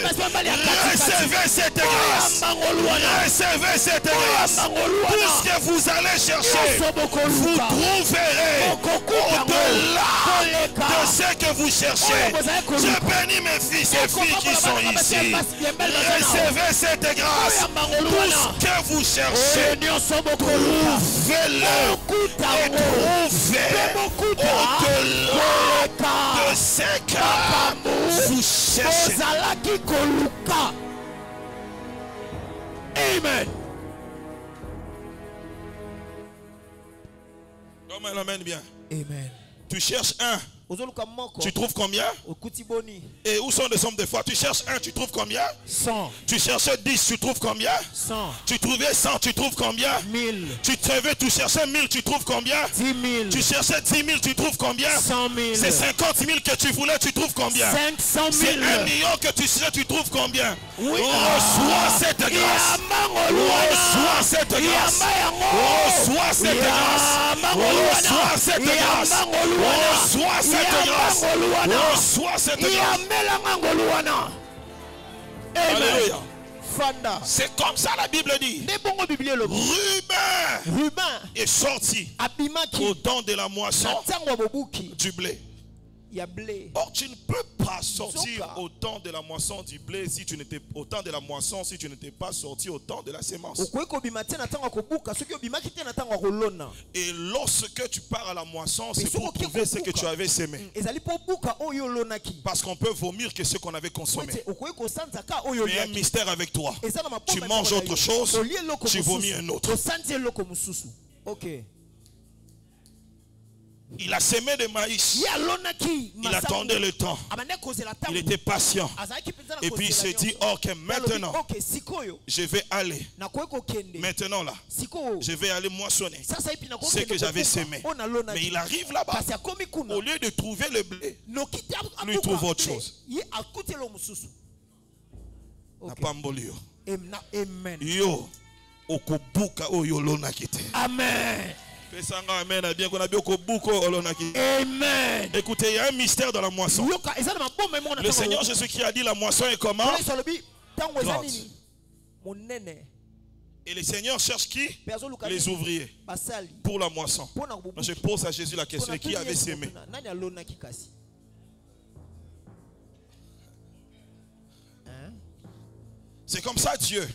Recevez cette grâce. Recevez cette grâce. Tout ce que vous allez chercher, vous trouverez au-delà de ce que vous cherchez. Je bénis mes fils et filles qui sont ici. Recevez cette grâce. Tout ce que vous cherchez, trouvez-le et trouvez au-delà de ce que vous cherchez. Amen. Comment elle amène bien? Amen. Tu cherches un, tu trouves combien? Et où sont les hommes de foi? Tu cherches un, tu trouves combien? 100. Tu cherchais 10, tu trouves combien? 100. Tu trouvais 100, tu trouves combien? 1000. Tu cherchais 1000, tu trouves combien? 10 000. Tu cherchais 10 000, tu trouves combien? 100 000. C'est 50 000 que tu voulais, tu trouves combien? 500 000. C'est 1 million que tu cherchais, tu trouves combien? Oui. Reçois cette grâce. Reçois cette grâce. Reçois cette grâce. Reçois cette grâce. Reçois cette grâce. Reçois cette grâce. Alléluia. C'est comme ça la Bible dit. Ruben est sorti au temps de la moisson du blé. Or tu ne peux pas sortir au temps de la moisson du blé si tu n'étais au temps de la moisson si tu n'étais pas sorti au temps de la sémence. Et lorsque tu pars à la moisson, c'est pour trouver ce que tu avais semé. Parce qu'on peut vomir que ce qu'on avait consommé. Mais un mystère avec toi. Tu manges autre chose, tu vomis un autre. Il a semé de maïs. Il attendait le temps. Il était patient. Et puis il s'est dit, ok, maintenant, je vais aller. Maintenant là, je vais aller moissonner ce que j'avais semé. Mais il arrive là-bas. Au lieu de trouver le blé, lui il trouve autre chose. Yo, amen. Amen. Écoutez, il y a un mystère dans la moisson. Le Seigneur Jésus-Christ a dit la moisson est comment? Et les seigneurs cherchent qui? Les ouvriers pour la moisson. Je pose à Jésus la question, qui avait sémé? C'est comme ça Dieu,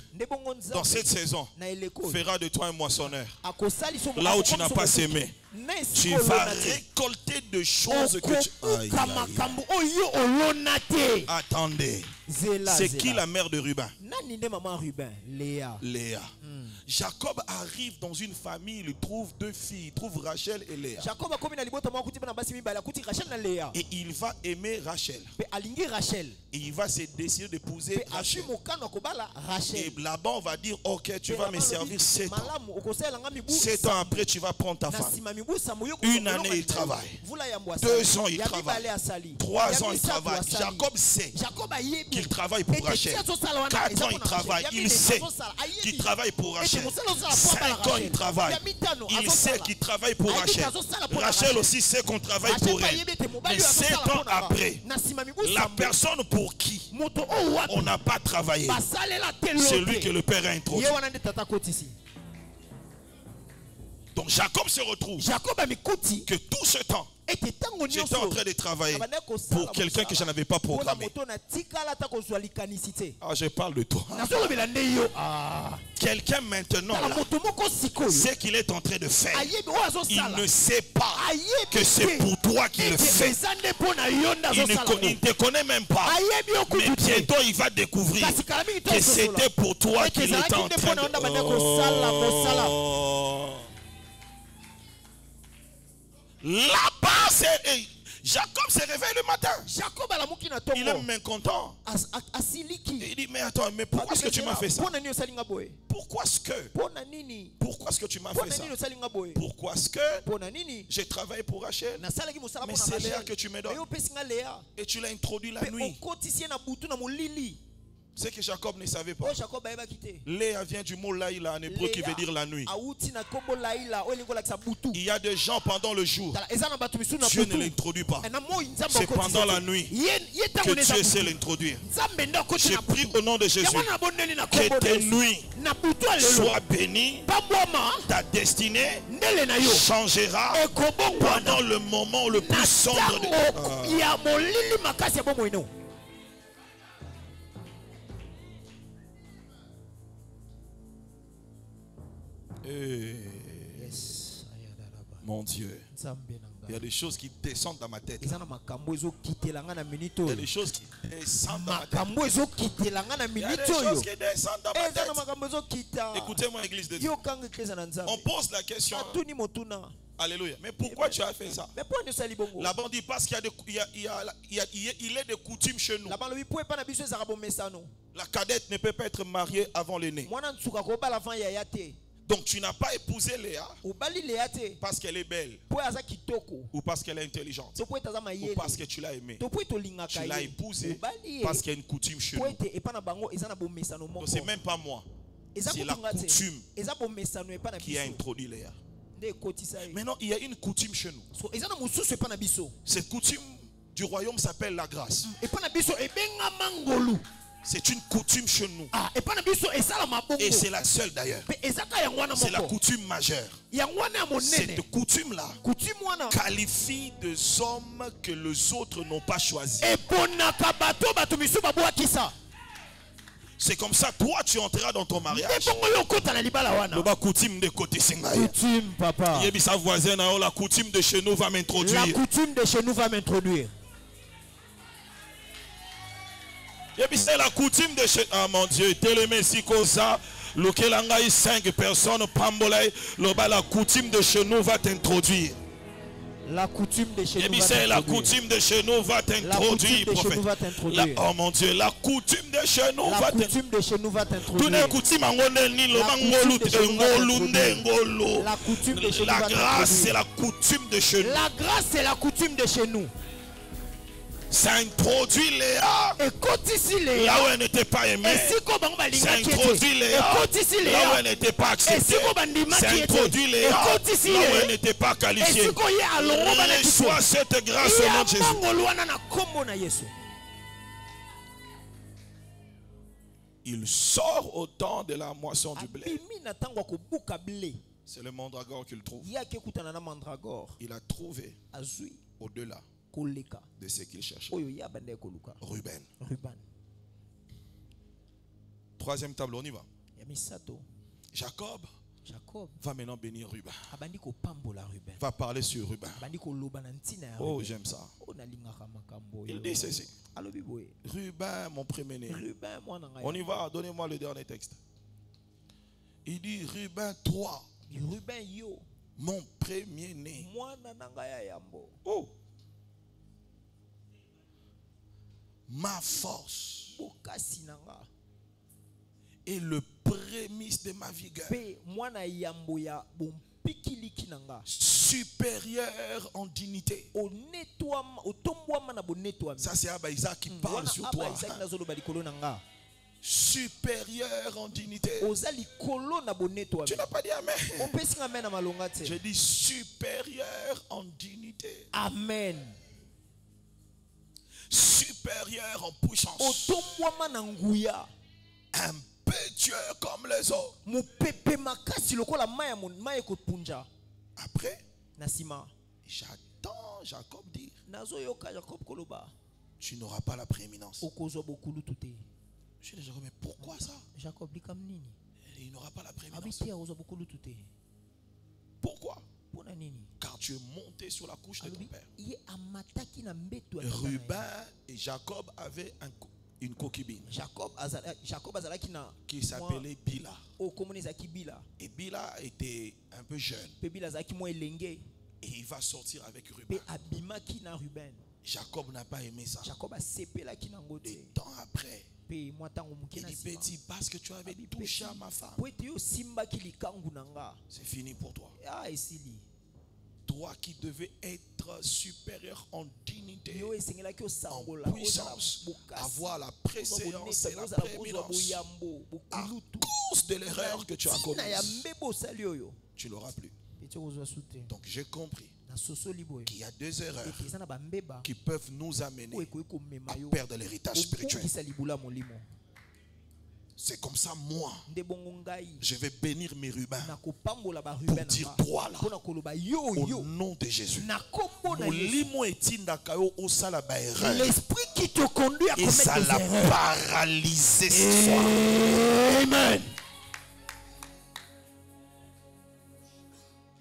dans cette saison, fera de toi un moissonneur. Là où tu n'as pas sémé, tu vas récolter des choses que tu... Attendez. C'est qui la mère de Ruben? Léa. Jacob arrive dans une famille, il trouve deux filles, il trouve Rachel et Léa. Et il va aimer Rachel. Et il va se décider d'épouser Rachel. Et Laban va dire, ok, tu vas me servir 7 ans. 7 ans après, tu vas prendre ta femme. Une année, il travaille. 2 ans, il travaille. 3 ans, il travaille. Jacob sait qu'il travaille pour Rachel. 4 ans, il travaille. Il sait qu'il travaille pour Rachel. 5 ans, il travaille. Il sait qu'il travaille pour Rachel. Rachel aussi sait qu'on travaille pour elle. Mais 7 ans après, la personne pour qui on n'a pas travaillé, c'est lui que le Père a introduit. Donc Jacob se retrouve que tout ce temps, j'étais en train de travailler pour quelqu'un que je n'avais pas programmé. Ah, je parle de toi. Quelqu'un maintenant sait qu'il est en train de faire. Il ne sait pas que c'est pour toi qu'il le fait. Il ne te connaît même pas. Mais bientôt il va découvrir que c'était pour toi qu'il était en train de... Là-bas, Jacob se réveille le matin. Il est mécontent. Il dit, mais attends, mais pourquoi est-ce que tu m'as fait ça? Pourquoi est-ce que tu m'as fait ça? Pourquoi est-ce que j'ai travaillé pour Rachel? Mais c'est Léa que tu me donnes. Et tu l'as introduit la nuit. C'est que Jacob ne savait pas. Léa vient du mot laïla en hébreu qui veut dire la nuit. Il y a des gens pendant le jour, Dieu ne l'introduit pas. C'est pendant la nuit que Dieu sait l'introduire. J'ai pris au nom de Jésus que tes nuits soient bénies. Ta destinée changera pendant le moment le plus sombre de... Mon Dieu, il y a des choses qui descendent dans ma tête. Il y a des choses qui descendent dans ma tête. Il y a des choses qui descendent dans ma tête. Écoutez-moi, Église de Dieu. On pose la question. Alléluia. Mais pourquoi tu as fait ça? Laban dit parce qu'il est de coutume chez nous. La cadette ne peut pas être mariée avant l'aîné. Donc tu n'as pas épousé Léa parce qu'elle est belle ou parce qu'elle est intelligente ou parce que tu l'as aimée. Tu l'as épousée parce qu'il y a une coutume chez nous. Donc c'est même pas moi. C'est la coutume qui a introduit Léa. Maintenant il y a une coutume chez nous. Cette coutume du royaume s'appelle la grâce. C'est une coutume chez nous. Et c'est la seule d'ailleurs. C'est la coutume majeure. Cette coutume-là qualifie des hommes que les autres n'ont pas choisis. C'est comme ça, toi tu entreras dans ton mariage. La coutume de côté papa. Sa voisine, la coutume de chez nous va m'introduire. La coutume de chez nous va m'introduire. Et puis c'est la coutume de chez... Ah mon Dieu, télémessi comme ça, lequel a 5 personnes, pambolay, la coutume de chez nous va t'introduire. La coutume de chez nous va t'introduire. Et puis c'est la coutume de chez nous va t'introduire, prophète. Oh mon Dieu, la coutume de chez nous va t'introduire. Tout n'est coutume en la grâce, c'est la coutume de chez nous. La grâce, c'est la coutume de chez nous. Ça introduit Léa là où elle n'était pas aimée. Ça introduit Léa là où elle n'était pas acceptée. Ça introduit Léa là où elle n'était pas qualifiée. Reçois cette grâce au nom de Jésus. Il sort au temps de la moisson du blé. C'est le mandragore qu'il trouve. Il a trouvé au-delà de ce qu'il cherchait. Ruben. Troisième tableau, on y va. Jacob va maintenant bénir Ruben. Va parler sur Ruben. Oh, j'aime ça. Il dit ceci. Ruben, mon premier-né. On y va, donnez-moi le dernier texte. Il dit, Ruben, toi, mon premier-né. Oh. Ma force et le prémisse de ma vigueur, supérieur en dignité. Ça c'est Abba Isaac qui parle sur toi. Supérieur en dignité. Tu n'as pas dit amen. Je dis supérieur en dignité. Amen. Supérieur en puissance. Impétueux comme les eaux. Après, j'attends Jacob dire, tu n'auras pas la prééminence. Je dis, mais pourquoi ça? Il n'aura pas la prééminence. Pourquoi? Car tu es monté sur la couche de ton père. Ruben et Jacob avaient une concubine qui s'appelait Bila. Et Bila était un peu jeune. Et il va sortir avec Ruben. Jacob n'a pas aimé ça. Des temps après, il dit, petit, parce que tu avais touché à ma femme, c'est fini pour toi. Toi qui devais être supérieur en dignité, en puissance, avoir la préséance et la prééminence, à cause de l'erreur que tu as commise, tu n'auras plus. Donc j'ai compris qu'il y a deux erreurs qui peuvent nous amener à perdre l'héritage spirituel. C'est comme ça, moi, je vais bénir mes Ruben pour dire toi là, au nom de Jésus. L'esprit qui te conduit à commettre des erreurs, et ça l'a paralysé ce soir. Amen.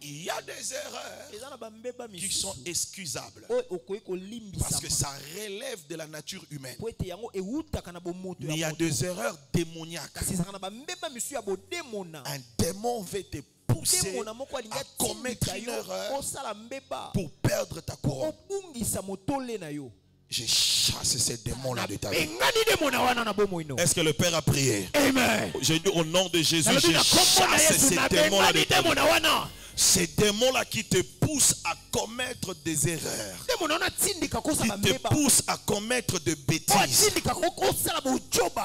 Il y a des erreurs qui sont excusables parce que ça relève de la nature humaine. Mais il y a des erreurs démoniaques. Un démon veut te pousser à commettre une erreur pour perdre ta couronne. Je chasse ces démons-là de ta vie. Est-ce que le Père a prié? Amen. J'ai dit au nom de Jésus, je chasse ces démons-là de ta vie. Ces démons-là qui te poussent à commettre des erreurs, qui te poussent à commettre des bêtises,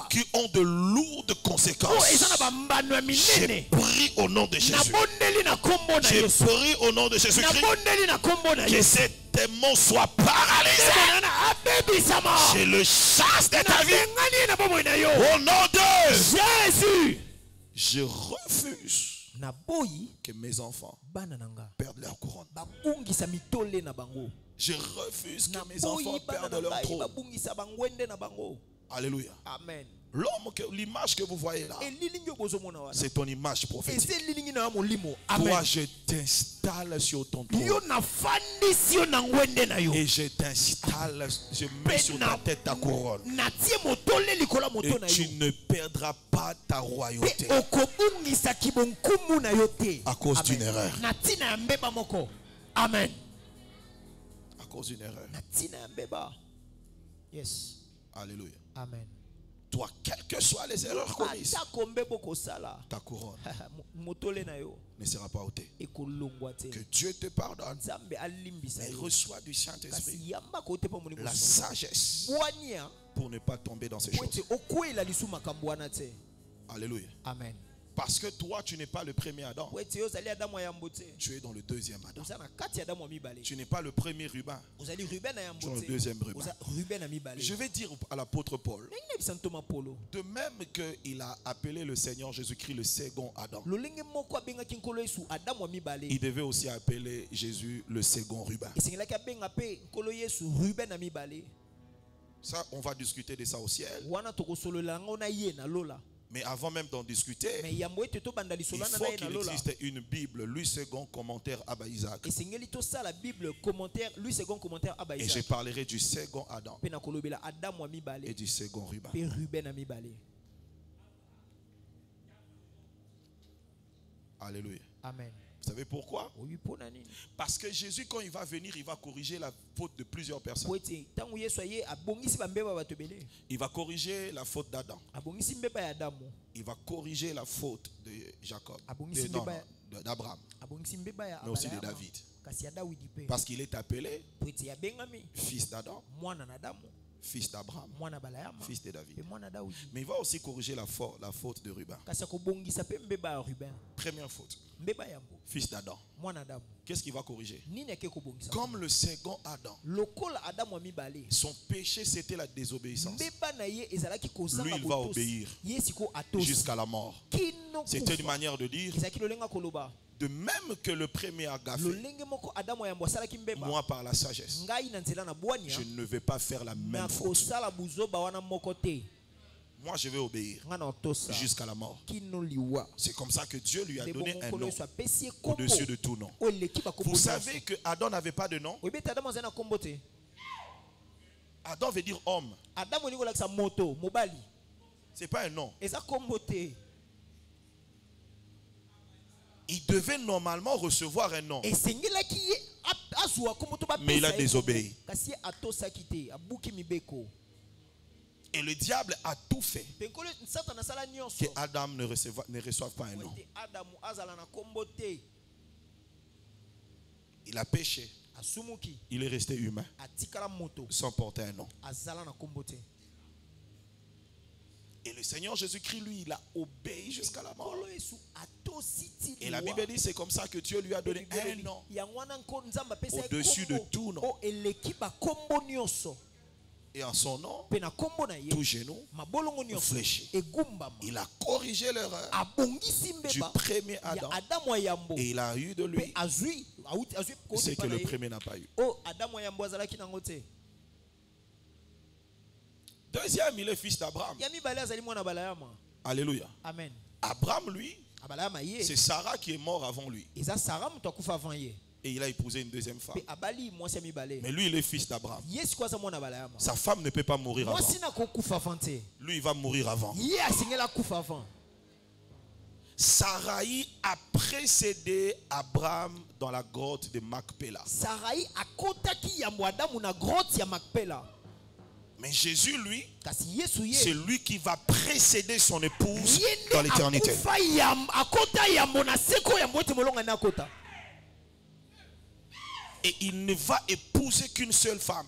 qui ont de lourdes conséquences. J'ai prié au nom de Jésus. J'ai prié au nom de Jésus-Christ que ces démons soient paralysés. Je le chasse de ta vie. Au nom de Jésus. Je refuse que mes enfants perdent leur couronne. Je refuse que mes enfants perdent leur trône. Alléluia. Amen. L'homme, l'image que vous voyez là, c'est ton image prophétique. Toi, je t'installe sur ton trône. Et je t'installe, je mets sur ta tête ta couronne. Et tu ne perdras pas ta royauté à cause d'une erreur. Amen. À cause d'une erreur. Yes. Alléluia. Amen. Toi, quelles que soient les erreurs commises, ta couronne ne sera pas ôtée. Que Dieu te pardonne et reçois du Saint-Esprit la sagesse pour ne pas tomber dans ces choses. Alléluia. Amen. Parce que toi, tu n'es pas le premier Adam. Tu es dans le deuxième Adam. Tu n'es pas le premier ruban. Tu es dans le deuxième ruban. Je vais dire à l'apôtre Paul, de même qu'il a appelé le Seigneur Jésus-Christ le second Adam, il devait aussi appeler Jésus le second ruban. Ça, on va discuter de ça au ciel. Mais avant même d'en discuter, il faut qu'il existe une Bible, lui second commentaire Abba Isaac. Et je parlerai du second Adam et du second Ruben. Alléluia. Amen. Vous savez pourquoi? Parce que Jésus, quand il va venir, il va corriger la faute de plusieurs personnes. Il va corriger la faute d'Adam. Il va corriger la faute de Jacob, d'Abraham, mais aussi de David. Parce qu'il est appelé fils d'Adam, fils d'Abraham, fils de David. Mais il va aussi corriger la faute de Ruben. Première faute. Fils d'Adam. Qu'est-ce qu'il va corriger? Comme le second Adam, son péché c'était la désobéissance. Lui il va obéir jusqu'à la mort. C'était une manière de dire, de même que le premier a gaffé, moi par la sagesse, je ne vais pas faire la même faute. Moi je vais obéir jusqu'à la mort. C'est comme ça que Dieu lui a donné un nom au-dessus de tout nom. Vous savez que Adam n'avait pas de nom. Adam veut dire homme. C'est pas un nom. Il devait normalement recevoir un nom. Mais il a désobéi. Et le diable a tout fait que Adam ne reçoive pas un nom. Il a péché. Il est resté humain sans porter un nom. Et le Seigneur Jésus-Christ, lui, il a obéi jusqu'à la mort. Et la Bible dit, c'est comme ça que Dieu lui a donné un nom au-dessus de tout nom. Et en son nom, tout genou fléchit. Il a corrigé l'erreur du premier Adam. Et il a eu de lui ce que le premier n'a pas eu. Deuxième, il est fils d'Abraham. Alléluia. Amen. Abraham, lui, c'est Sarah qui est mort avant lui. Et il a épousé une deuxième femme. Mais lui, il est fils d'Abraham. Sa femme ne peut pas mourir avant. Lui, il va mourir avant. Sarai a précédé Abraham dans la grotte de Macpéla. Mais Jésus, lui, c'est lui qui va précéder son épouse dans l'éternité. Et il ne va épouser qu'une seule femme.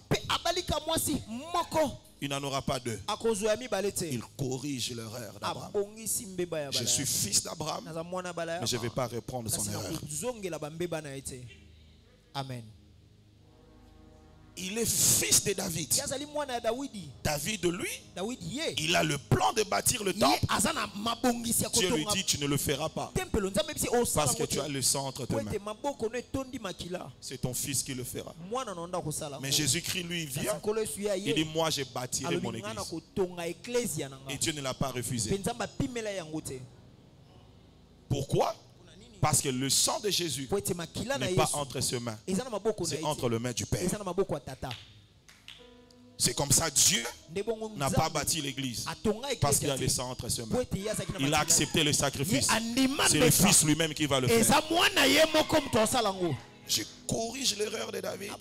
Il n'en aura pas deux. Il corrige l'erreur d'Abraham. Je suis fils d'Abraham, mais je ne vais pas reprendre son erreur. Amen. Il est fils de David. David, lui, il a le plan de bâtir le temple. Dieu lui dit, tu ne le feras pas. Parce que tu as le sang entre tes mains. C'est ton fils qui le fera. Mais Jésus-Christ, lui, vient. Il dit, moi, j'ai bâti mon église. Et Dieu ne l'a pas refusé. Pourquoi? Parce que le sang de Jésus n'est pas entre ses mains, c'est entre les mains du Père. C'est comme ça Dieu n'a pas bâti l'église parce qu'il a le sang entre ses mains. Il a accepté le sacrifice. C'est le Fils lui-même qui va le faire. Je corrige l'erreur de David.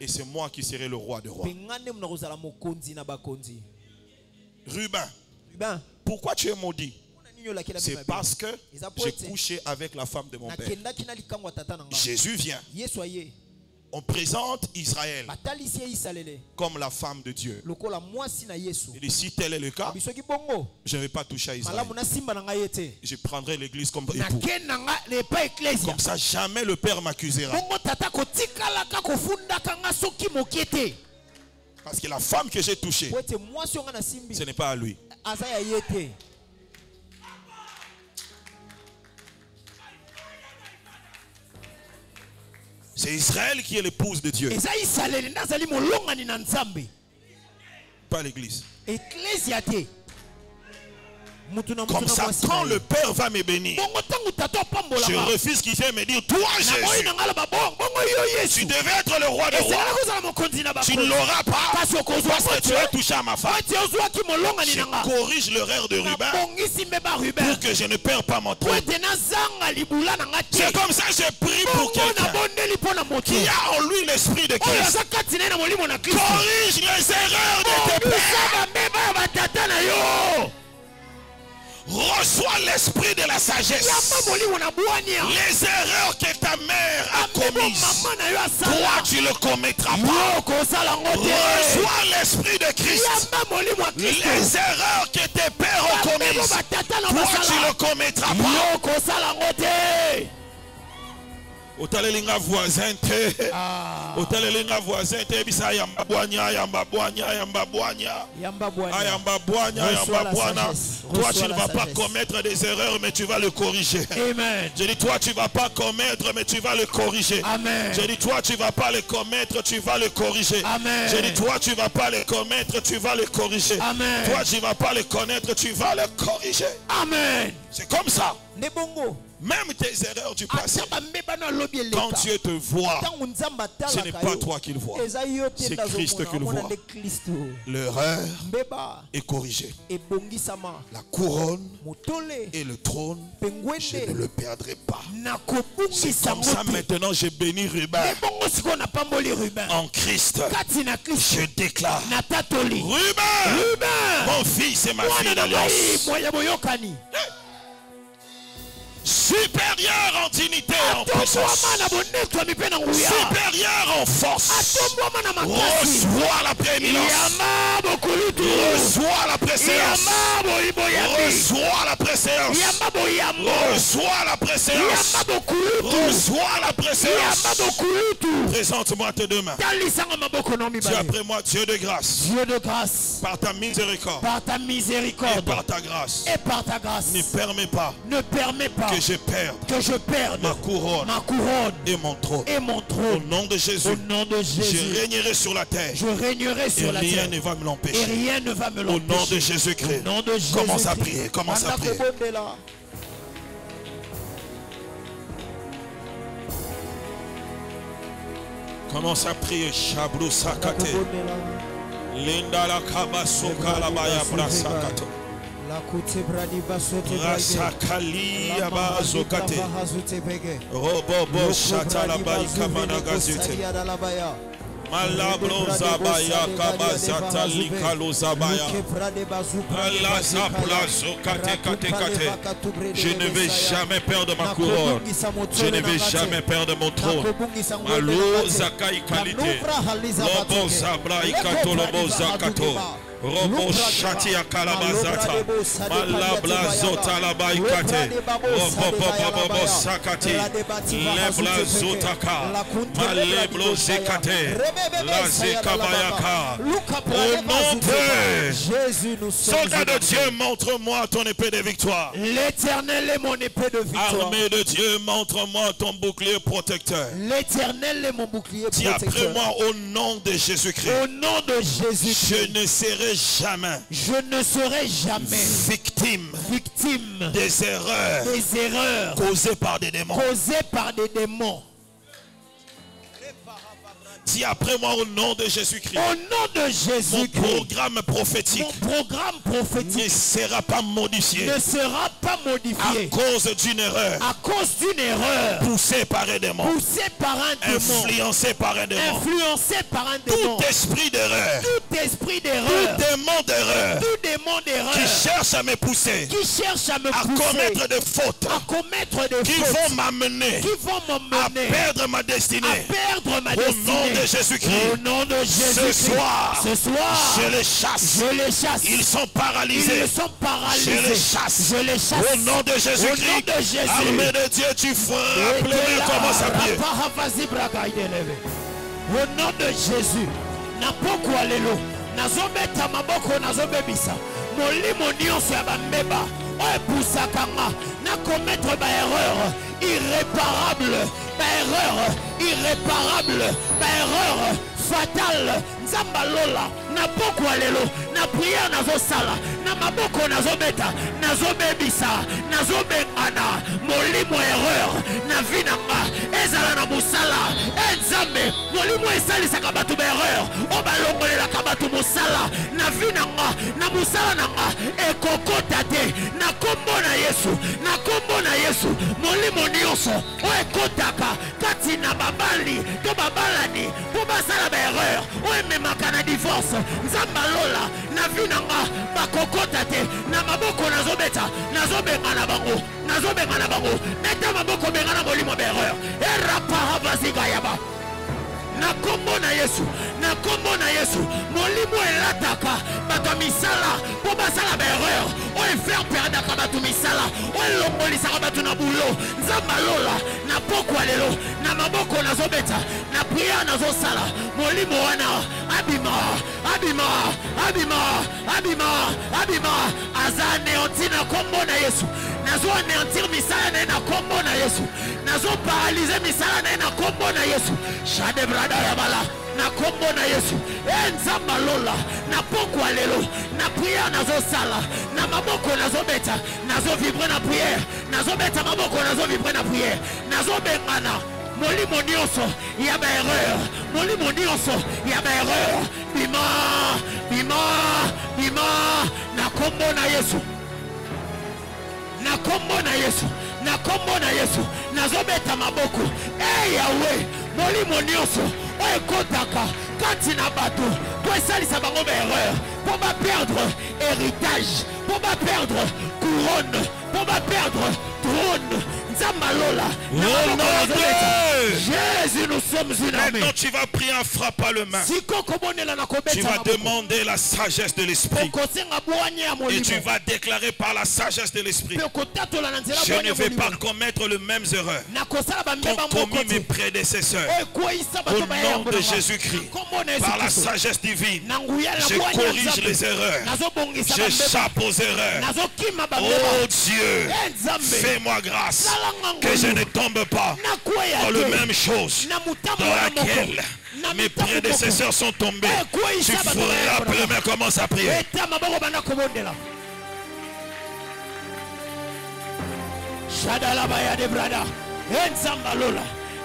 Et c'est moi qui serai le roi des rois. Ruben, pourquoi tu es maudit? C'est parce que j'ai couché avec la femme de mon père. Jésus vient. On présente Israël comme la femme de Dieu. Et dit, si tel est le cas, je ne vais pas toucher à Israël. Je prendrai l'église comme époux. Comme ça, jamais le père m'accusera. Parce que la femme que j'ai touchée, ce n'est pas à lui. C'est Israël qui est l'épouse de Dieu. Pas l'église. Comme ça, quand le Père va me bénir, je refuse qu'il vienne me dire, toi Jésus, tu devais être le roi des rois. Tu ne l'auras pas parce que tu as touché à ma femme. Je corrige l'erreur de Ruben pour que je ne perds pas mon trône. C'est comme ça que je prie pour quelqu'un qui a en lui l'esprit de Christ. Corrige les erreurs de tes pères. Reçois l'esprit de la sagesse. Les erreurs que ta mère a commises, toi tu ne le commettras pas. Reçois l'esprit de Christ. Les erreurs que tes pères ont commises, toi tu ne le commettras pas. Otalelinga voisin te. Otalelinga voisin te bisa yamba boanya. Toi tu ne vas pas commettre des erreurs mais tu vas le corriger. Amen. Je dis toi tu ne vas pas commettre mais tu vas le corriger. Amen. Je dis toi tu ne vas pas le commettre, tu vas le corriger. Amen. Je dis toi tu ne vas pas le commettre, tu vas le corriger. Amen. Toi tu ne vas pas le connaître, tu vas le corriger. Amen. C'est comme ça. Même tes erreurs du passé, quand Dieu te voit, ce n'est pas toi qu'il voit, c'est Christ qu'il voit. L'erreur est corrigée. La couronne et le trône, je ne le perdrai pas. C'est comme ça maintenant je bénis Ruben. En Christ, je déclare, Ruben, mon fils et ma fille d'alliance, supérieur en dignité et en puissance, supérieur en force, reçois la prééminence, reçois la préséance, reçois la préséance, reçois la préséance, reçois la préséance. Présente-moi tes deux mains. Dis après moi, Dieu de grâce, par ta miséricorde, et par ta grâce, ne permets pas que je perde ma couronne et mon trône. Au nom de Jésus, je régnerai sur la terre. Et rien ne va me l'empêcher. Au nom de Jésus-Christ. Commence à prier. Commence à prier. Commence à prier. Shabrou sakate. Linda la kabasoka la baya brasakato. Rasakali abazokate. Robobo shatalabai kamanagazute. Malabroza baya kabazata likaloza baya. Je ne vais jamais perdre ma couronne. Je ne vais jamais perdre mon trône. Malo zakai qualité. Lobo zabra ikato lobo zakato. Robo shati akalabazata. Malabla zota labaikate. Robo sakati. Lebla zotaka. Maleblo zekate. La zekabayaka. Au nom de Jésus, nous sommes. Soldat de Dieu, montre-moi ton épée de victoire. L'Éternel est mon épée de victoire. Armée de Dieu, montre-moi ton bouclier protecteur. L'Éternel est mon bouclier protecteur. Dis après moi au nom de Jésus-Christ. Au nom de Jésus-Christ. Je ne serai jamais. Je ne serai jamais victime des erreurs causées par des démons. Dis après moi au nom de Jésus-Christ. Au nom de Jésus-Christ. Mon programme prophétique ne sera pas modifié. À cause d'une erreur. Poussé par un démon. Influencé par un démon. Tout esprit d'erreur. Tout démon qui cherchent à me pousser, à commettre des fautes, qui vont m'amener à perdre ma destinée. Au nom de Jésus-Christ, ce soir, je les chasse. Ils sont paralysés. Je les chasse. Au nom de Jésus-Christ, armée de Dieu, tu frappes les mains, commence à prier. Au nom de Jésus, napoko alelo, nazobeta maboko nazobebisa, molimo nyonso ya bambeba, oyo pusakanga, na commettre ba erreur irréparable, ba erreur fatale, nzambalola, napoko alelo, na prière nazosala, na maboko nazobeta, nazobebisa, nazobengana, molimo erreur, na vinanga, ezala na musala, enzambe, molimo esalisaka bato ba erreur, obalongolelaka bato musala, na vinanga, na musala nanga, ekokota te, na kombo na Yesu, molimo nyonso, o ekotaka, kati na babali, to babalani, po basala ba erreur, o ememaka na divorce, nzambalola, na vinanga, bakokota te, na maboko nazobeta, nazobengana bango, meta maboko bengana molimo ba erreur, erapa havazika yaba. Na kombo na Yesu, molimo elataka bato misala po basala ba erreur, o faire perdaka bato misala, o longolisaka bato na bulo, nzambalola, na poko alelo, na maboko nazobeta, na prière nazosala, molimo wana abima, azane otina kombo na Yesu, nazo anéantir misala na kombo na Yesu, nazo paralyser misala na kombo na Yesu, shade brada ya bala, na kombo na Yesu, enzamba lola, na poko alelo, na prière nazo sala, na maboko nazo beta, nazo vibrer na prière, nazo beta maboko nazo vibrer na prière, nazo bengana, molimo nyonso ya ba erreur, molimo nyonso ya ba erreur, bima, na kombo na Yesu, na kombo na Yesu, nazo beta maboko, Yahweh, molimo nyonso, o ekotaka, kati na bato, po esalisa bango ba erreur, po ba perdre héritage, po ba perdre couronne, po ba perdre trône, nzambalola, Jésus, nous sommes une armée. Maintenant tu vas prier en frappant le main. Tu vas demander la sagesse de l'esprit. Et tu vas déclarer par la sagesse de l'esprit: je ne vais pas commettre les mêmes erreurs qu'ont commis mes prédécesseurs. Au nom de Jésus-Christ, par la sagesse divine, je corrige les erreurs. J'échappe aux erreurs. Oh Dieu, fais-moi grâce que je ne tombe pas dans la même chose dans laquelle mes prédécesseurs sont tombés. Tu frappes les mains, commence à prier.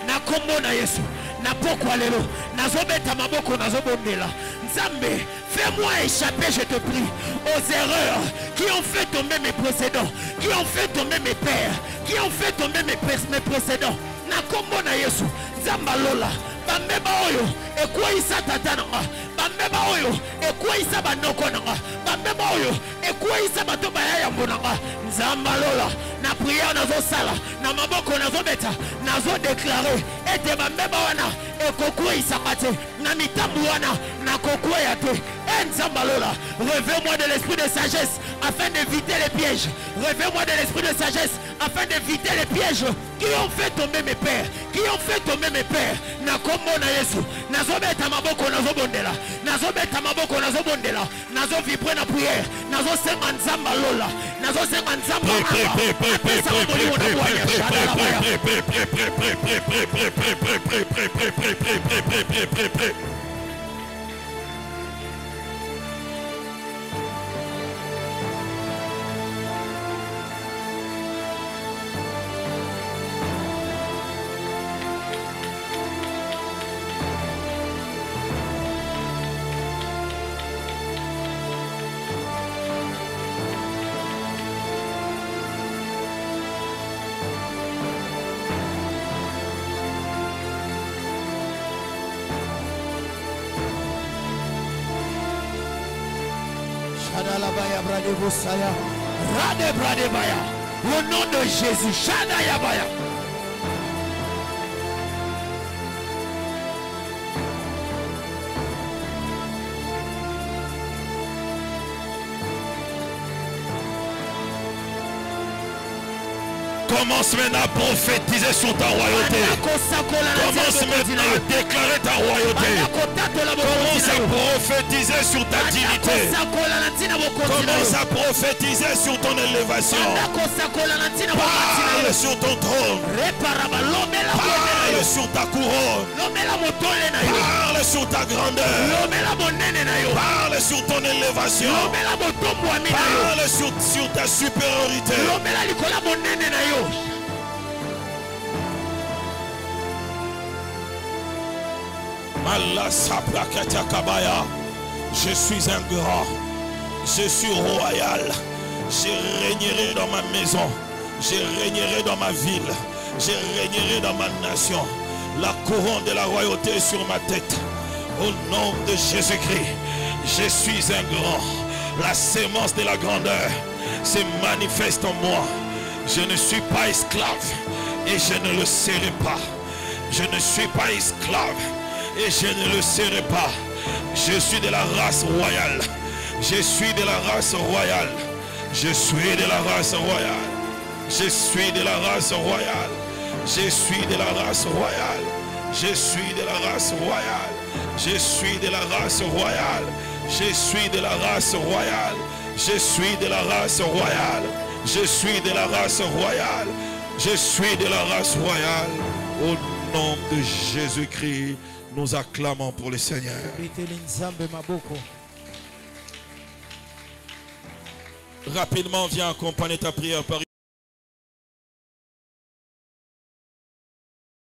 Na kombo na Yesu, na poko alelo, nazobeta maboko nazobondela. Nzambe, fais-moi échapper, je te prie, aux erreurs qui ont fait tomber mes précédents, qui ont fait tomber mes pères, qui ont fait tomber mes précédents. Na kombo na Yesu, Nzambalola, bambeba oyo, ekweisa tata nanga, bambeba oyo, ekweisa banoko nanga, bambeba oyo, ekweisa bato baya mbonanga. Nzambalola, na prière nazo sala, na maboko nazo beta, nazo déclarer, ete bambeba wana, ekokweisa kate, na mitambu wana, na kokweya te. Nzambalola, réveille-moi de l'esprit de sagesse afin d'éviter les pièges. Réveille-moi de l'esprit de sagesse afin d'éviter les pièges qui ont fait tomber mes pères, qui ont fait tomber mes pères. Na kombo na Yesu, nazobeta maboko nazobondela, nazobeta maboko nazobondela, nazo vibrer na prière, nazo senga Nzambalola, nazo senga Nzambalola. Au nom de Jésus, Shadayabaya. Commence maintenant à prophétiser sur ta royauté. Commence maintenant à déclarer ta royauté. Commence à prophétiser sur ta dignité. Commence à prophétiser sur ton élévation. Parle sur ton trône. Parle sur ta couronne. Parle sur ta grandeur. Parle sur ton élévation. Parle sur ta supériorité. Je suis un grand, je suis royal, je régnerai dans ma maison, je régnerai dans ma ville, je régnerai dans ma nation. La couronne de la royauté est sur ma tête. Au nom de Jésus-Christ, je suis un grand. La sémence de la grandeur se manifeste en moi. Je ne suis pas esclave et je ne le serai pas. Je ne suis pas esclave et je ne le serai pas. Je suis de la race royale. Je suis de la race royale. Je suis de la race royale. Je suis de la race royale. Je suis de la race royale. Je suis de la race royale. Je suis de la race royale. Je suis de la race royale. Je suis de la race royale. Je suis de la race royale. Je suis de la race royale. Au nom de Jésus-Christ, nous acclamons pour le Seigneur. Rapidement, viens accompagner ta prière par